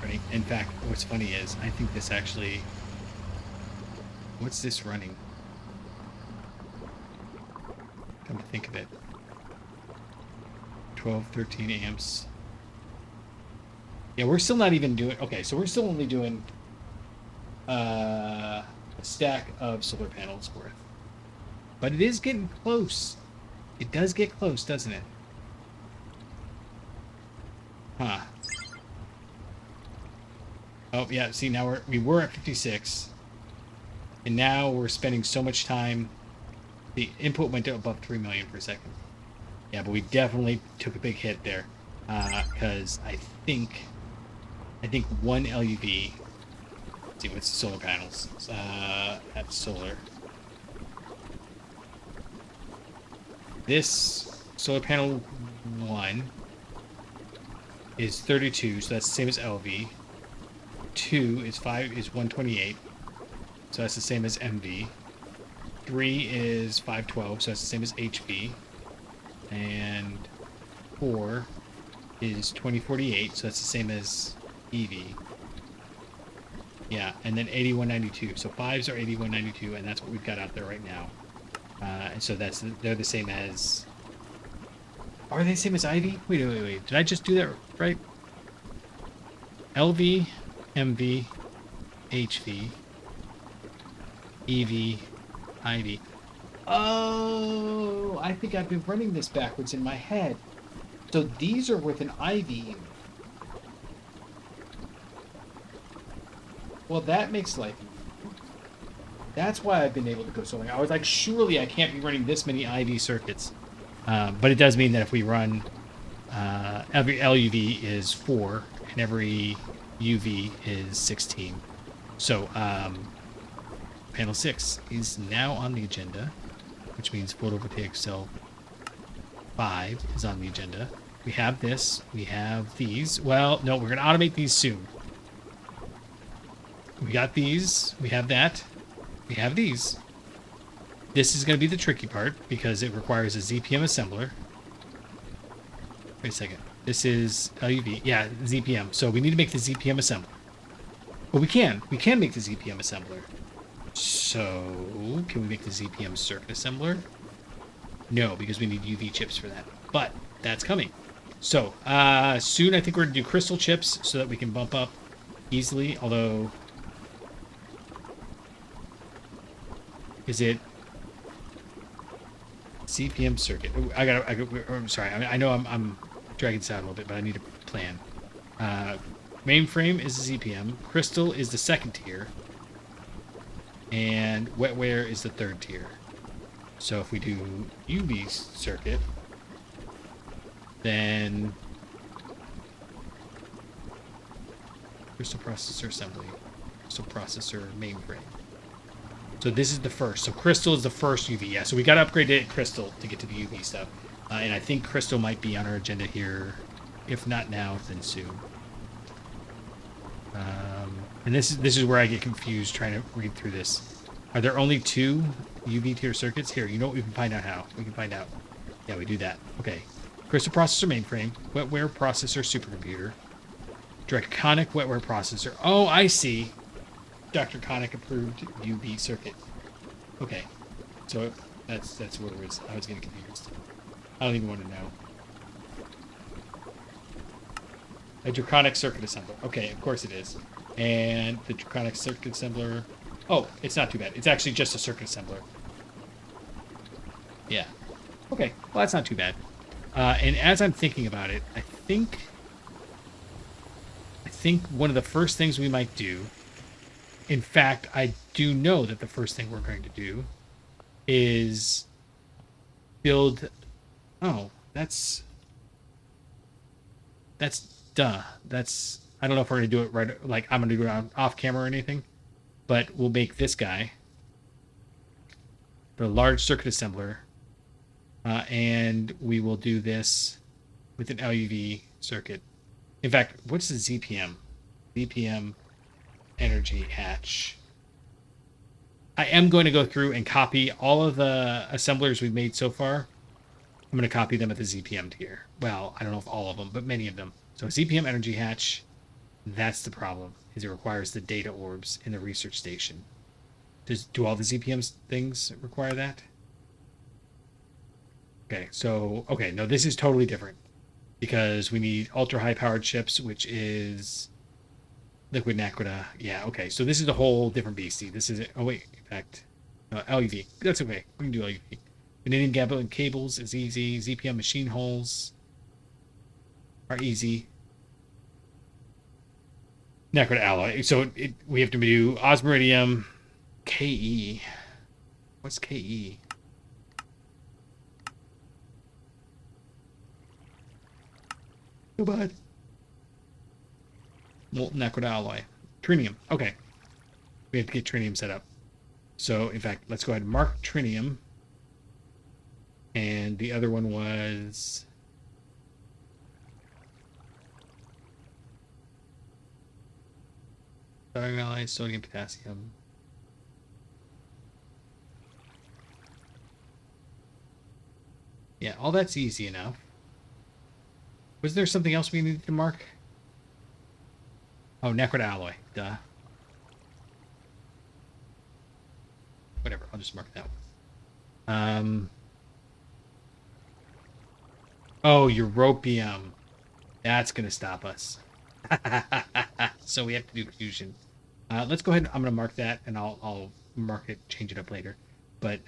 Right? In fact, what's funny is, I think this actually... What's this running? Come to think of it. 12, 13 amps. Yeah, we're still not even doing... Okay, so we're still only doing a stack of solar panels worth. But it is getting close. It does get close, doesn't it? Huh. Oh, yeah, see, now we were at 56. And now we're spending so much time... The input went to above 3 million per second. Yeah, but we definitely took a big hit there. Because I think 1 LUV... Let's see, what's the solar panels? That's solar. This solar panel 1 is 32, so that's the same as LV. 2 is 128, so that's the same as MV. 3 is 512, so that's the same as HV. And 4 is 2048, so that's the same as EV. Yeah, and then 8192. So 5s are 8192, and that's what we've got out there right now. And so they're the same as... Are they the same as IV? Wait. Did I just do that right? LV, MV, HV, EV, IV. Oh, I think I've been running this backwards in my head. So these are with an IV. Well, that makes life easier. That's why I've been able to go so long. I was like, surely I can't be running this many IV circuits. But it does mean that if we run, every LUV is 4, and every UV is 16. So, panel 6 is now on the agenda, which means photovoltaic cell 5 is on the agenda. We have this. We have these. Well, no, we're going to automate these soon. We got these. We have that. We have these. This is going to be the tricky part because it requires a ZPM assembler. Wait a second. This is LUV. Yeah, ZPM. So we need to make the ZPM assembler. But we can. We can make the ZPM assembler. So can we make the ZPM circuit assembler? No, because we need UV chips for that. But that's coming. So soon I think we're gonna do crystal chips so that we can bump up easily. Although, is it CPM circuit? I'm sorry. I know I'm dragging this out a little bit, but I need a plan. Mainframe is the ZPM. Crystal is the second tier. And wetware is the third tier. So if we do UV circuit, then crystal processor assembly, crystal processor mainframe. So this is the first. So crystal is the first UV. Yeah, so we got to upgrade to crystal to get to the UV stuff. And I think crystal might be on our agenda here. If not now, then soon. And this is where I get confused trying to read through this. Are there only 2 UV tier circuits? Here, you know what? We can find out how. We can find out. Yeah, we do that. Okay. Crystal processor mainframe. Wetware processor supercomputer. Draconic wetware processor. Oh, I see. Dr. Conic approved UV circuit. Okay. So that's what it was. I was getting confused. I don't even want to know. A Draconic circuit assembler. Okay, of course it is. And the Draconic circuit assembler... Oh, it's not too bad. It's actually just a circuit assembler. Yeah. Okay, well, that's not too bad. And as I'm thinking about it, I think one of the first things we might do... In fact, I do know that the first thing we're going to do is build... Oh, that's duh. That's... I don't know if we're going to do it right... Like, I'm going to do it off camera or anything. But we'll make this guy the large circuit assembler. And we will do this with an LuV circuit. In fact, what's the ZPM? ZPM energy hatch. I am going to go through and copy all of the assemblers we've made so far. I'm going to copy them at the ZPM tier. Well, I don't know if all of them, but many of them. So ZPM energy hatch, that's the problem, is it requires the data orbs in the research station. Do all the ZPM things require that? Okay, so, okay, no, this is totally different. Because we need ultra-high powered chips, which is liquid naquita. Yeah, okay, so this is a whole different beastie. This is, oh wait, in fact, LuV. That's okay, we can do LuV. Vanadium gasoline cables is easy. ZPM machine holes are easy. Naquita alloy. So we have to do osmiridium, KE. What's KE? Go bud. Molten naquita alloy. Trinium. Okay. We have to get trinium set up. So, in fact, let's go ahead and mark trinium. And the other one was... Sodium alloy, sodium, potassium. Yeah, all that's easy enough. Was there something else we needed to mark? Oh, naquita alloy. Duh. Whatever, I'll just mark that one. Oh, europium. That's going to stop us. So we have to do fusion. Let's go ahead. I'm going to mark that, and I'll mark it, change it up later. But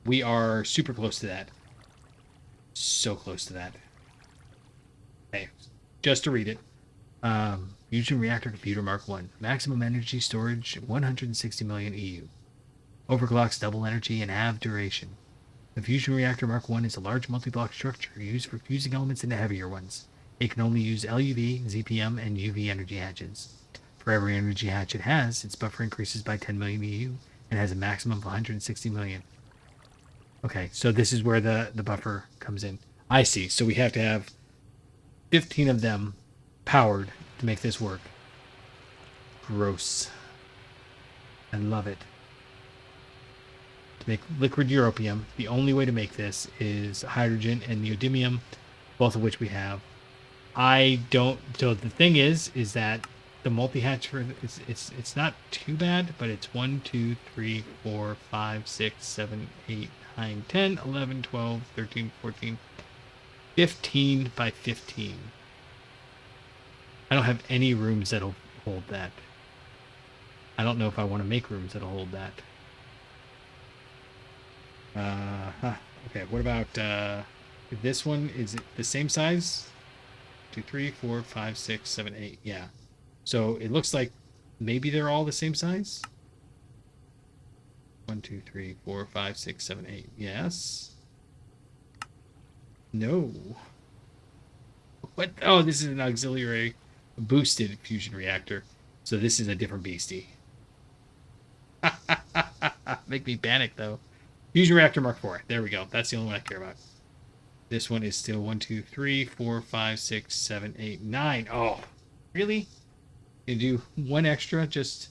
we are super close to that. So close to that. Okay, just to read it. Fusion Reactor Computer Mark 1. Maximum energy storage, 160 million EU. Overclocks double energy and half duration. The Fusion Reactor Mark 1 is a large multi-block structure used for fusing elements into heavier ones. It can only use LuV, ZPM, and UV energy hatches. For every energy hatch it has, its buffer increases by 10 million EU and has a maximum of 160 million. Okay, so this is where the buffer comes in. I see. So we have to have 15 of them powered to make this work. Gross. I love it. To make liquid europium, the only way to make this is hydrogen and neodymium, both of which we have. I don't... So the thing is that the multi-hatch for it's not too bad, but it's 1, 2, 3, 4, 5, 6, 7, 8, 9, 10, 11, 12, 13, 14. 15 by 15. I don't have any rooms that'll hold that. I don't know if I want to make rooms that'll hold that. Okay, what about this one? Is it the same size? 2, 3, 4, 5, 6, 7, 8. Yeah. So it looks like maybe they're all the same size. 1, 2, 3, 4, 5, 6, 7, 8. Yes. No. What? Oh, this is an auxiliary boosted fusion reactor. So this is a different beastie. Make me panic though. Fusion reactor Mark IV. There we go. That's the only one I care about. This one is still 1, 2, 3, 4, 5, 6, 7, 8, 9. Oh, really? You do one extra? Just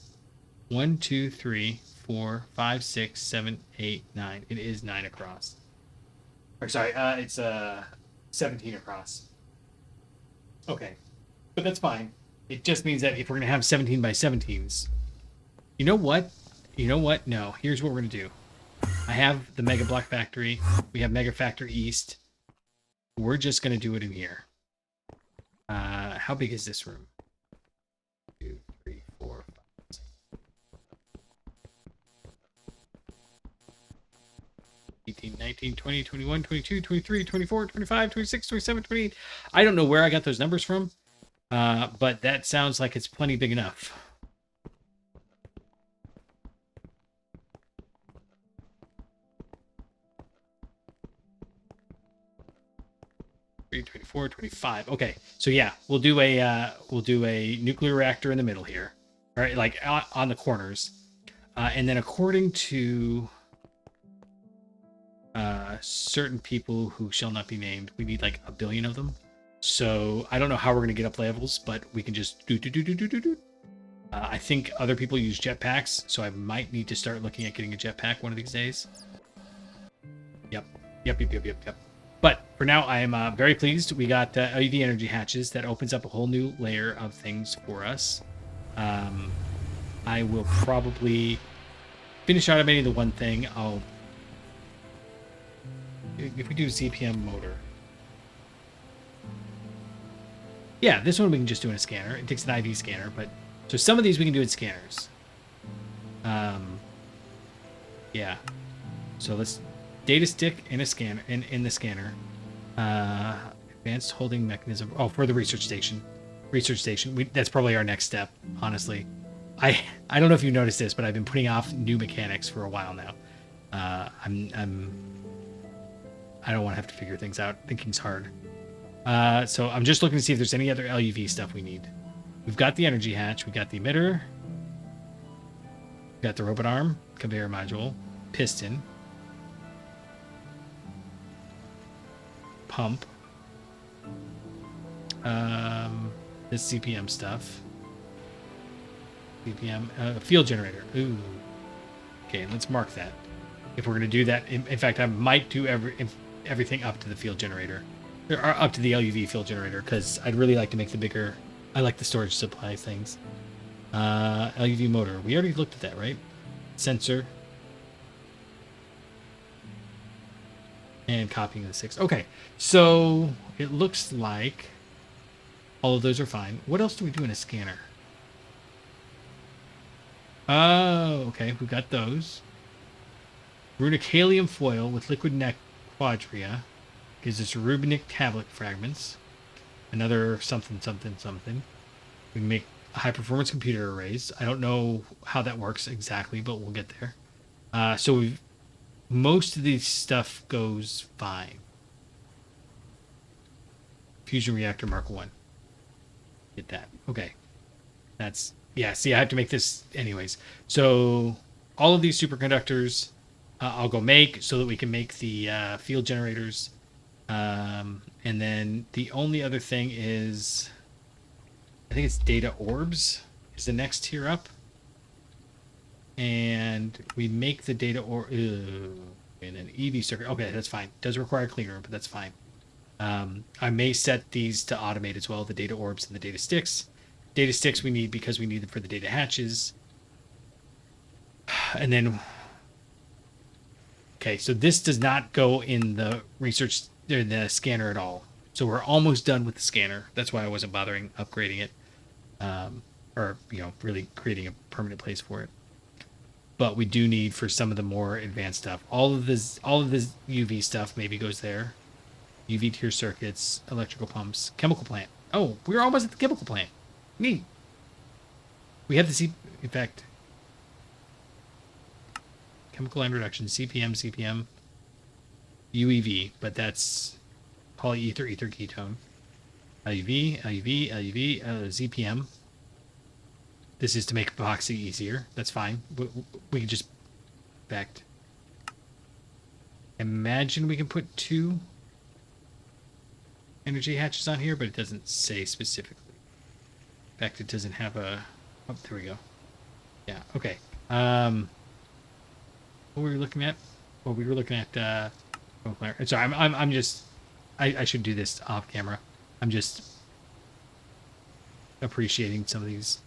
1, 2, 3, 4, 5, 6, 7, 8, 9. It is 9 across. Or sorry, it's 17 across. Okay, but that's fine. It just means that if we're gonna have 17 by 17s, you know what? You know what? No. Here's what we're gonna do. I have the Mega Block Factory. We have Mega Factory East. We're just gonna do it in here. How big is this room? 2, 3, 4, 5, 6. 18, 19, 20, 21, 22, 23, 24, 25, 26, 27, 28. I don't know where I got those numbers from, but that sounds like it's plenty big enough. 24, 25. Okay, so yeah, we'll do a nuclear reactor in the middle here, right? Like on the corners, and then according to certain people who shall not be named, we need like 1 billion of them. So I don't know how we're gonna get up levels, but we can just do. I think other people use jetpacks, so I might need to start looking at getting a jetpack one of these days. Yep. But for now, I am very pleased. We got LuV energy hatches. That opens up a whole new layer of things for us. I will probably finish automating the one thing. If we do ZPM motor. Yeah, this one we can just do in a scanner. It takes an IV scanner, but so some of these we can do in scanners. Yeah. So let's data stick in a scanner in the scanner. Advanced holding mechanism. Oh, for the research station. That's probably our next step, honestly. I don't know if you noticed this, but I've been putting off new mechanics for a while now. I don't want to have to figure things out. Thinking's hard. So I'm just looking to see if there's any other LuV stuff we need. We've got the energy hatch. We got the emitter. We got the robot arm, conveyor module, piston, pump. This CPM stuff. CPM field generator. Ooh. Okay, let's mark that. If we're going to do that, in fact, I might do everything up to the field generator, or up to the LuV field generator, because I'd really like to make the bigger. I like the storage supply things. LuV motor. We already looked at that, right? Sensor. And copying the 6. Okay, so it looks like all of those are fine. What else do we do in a scanner? Oh, okay, we got those. Runic helium foil with liquid neck quadria gives us Rubinic tablet fragments. Another something. We can make high performance computer arrays. I don't know how that works exactly, but we'll get there. So most of these stuff goes fine. Fusion reactor Mark 1. Get that. Okay. That's, yeah, see, I have to make this anyways. So all of these superconductors I'll go make so that we can make the field generators. And then the only other thing is, I think it's data orbs is the next tier up. And we make the data and an EV circuit. Okay, that's fine. Does require a clean room, but that's fine. I may set these to automate as well, the data orbs and the data sticks. Data sticks we need because we need them for the data hatches. And then, okay, so this does not go in the research, or the scanner at all. So we're almost done with the scanner. That's why I wasn't bothering upgrading it, or really creating a permanent place for it. But we do need for some of the more advanced stuff. All of this UV stuff maybe goes there. UV tier circuits, electrical pumps, chemical plant. Oh, we're almost at the chemical plant. Neat. We have the in fact, chemical line reduction, CPM, UEV, but that's polyether ether ketone. LuV, ZPM. This is to make epoxy easier. That's fine. We can just, in fact, imagine we can put 2 energy hatches on here, but it doesn't say specifically. In fact, it doesn't have a... Oh, there we go. Yeah, okay. What were we looking at? Well, we were looking at... sorry, I'm just... I should do this off camera. I'm just appreciating some of these.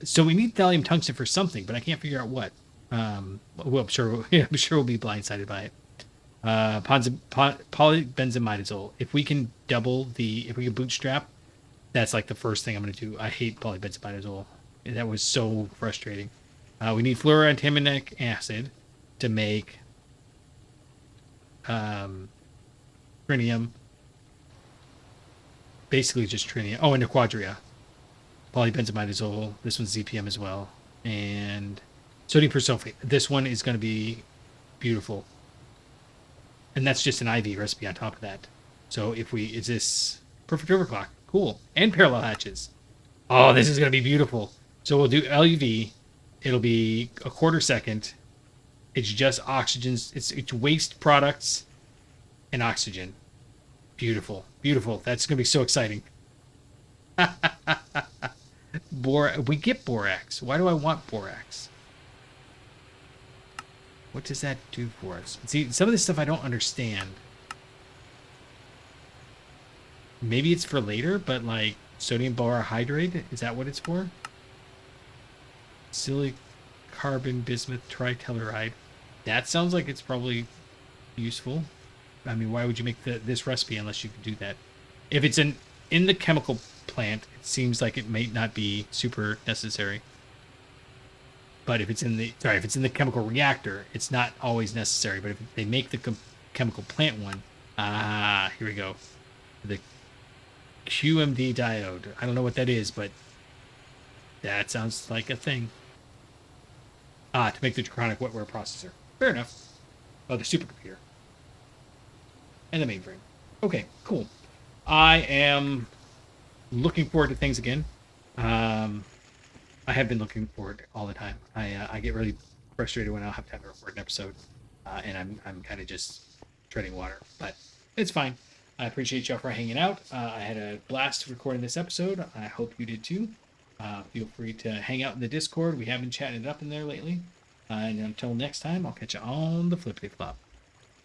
So we need thallium tungsten for something, but I can't figure out what. Well, I'm sure we'll be blindsided by it. Polybenzimidazole. If we can bootstrap, that's like the first thing I'm going to do. I hate polybenzimidazole. That was so frustrating. We need fluoroantimonic acid to make trinium. Basically just trinium. Oh, and a quadria. Polybenzimidazole. This one's ZPM as well. And sodium persulfate. This one is going to be beautiful. And that's just an IV recipe on top of that. So is this perfect overclock? Cool. And parallel hatches. Oh, this is going to be beautiful. So we'll do LuV. It'll be a quarter second. It's just oxygens. It's waste products and oxygen. Beautiful. Beautiful. That's going to be so exciting. We get borax. Why do I want borax? What does that do for us? See, some of this stuff I don't understand. Maybe it's for later, but like sodium borohydrate, is that what it's for? Silicarbon bismuth tritelluride. That sounds like it's probably useful. I mean, why would you make this recipe unless you can do that? If it's in the chemical plant, it seems like it may not be super necessary. But if it's in the chemical reactor, it's not always necessary. But if they make the chemical plant one, here we go. The QMD diode. I don't know what that is, but that sounds like a thing. To make the Draconic wetware processor. Fair enough. Oh, the supercomputer. And the mainframe. Okay, cool. I am looking forward to things again. I have been looking forward all the time. I get really frustrated when I don't have time to record an episode, and I'm kind of just treading water, but it's fine. I appreciate y'all for hanging out. I had a blast recording this episode. I hope you did too. Feel free to hang out in the Discord. We have been chatting it up in there lately. And until next time, I'll catch you on the flippity flop.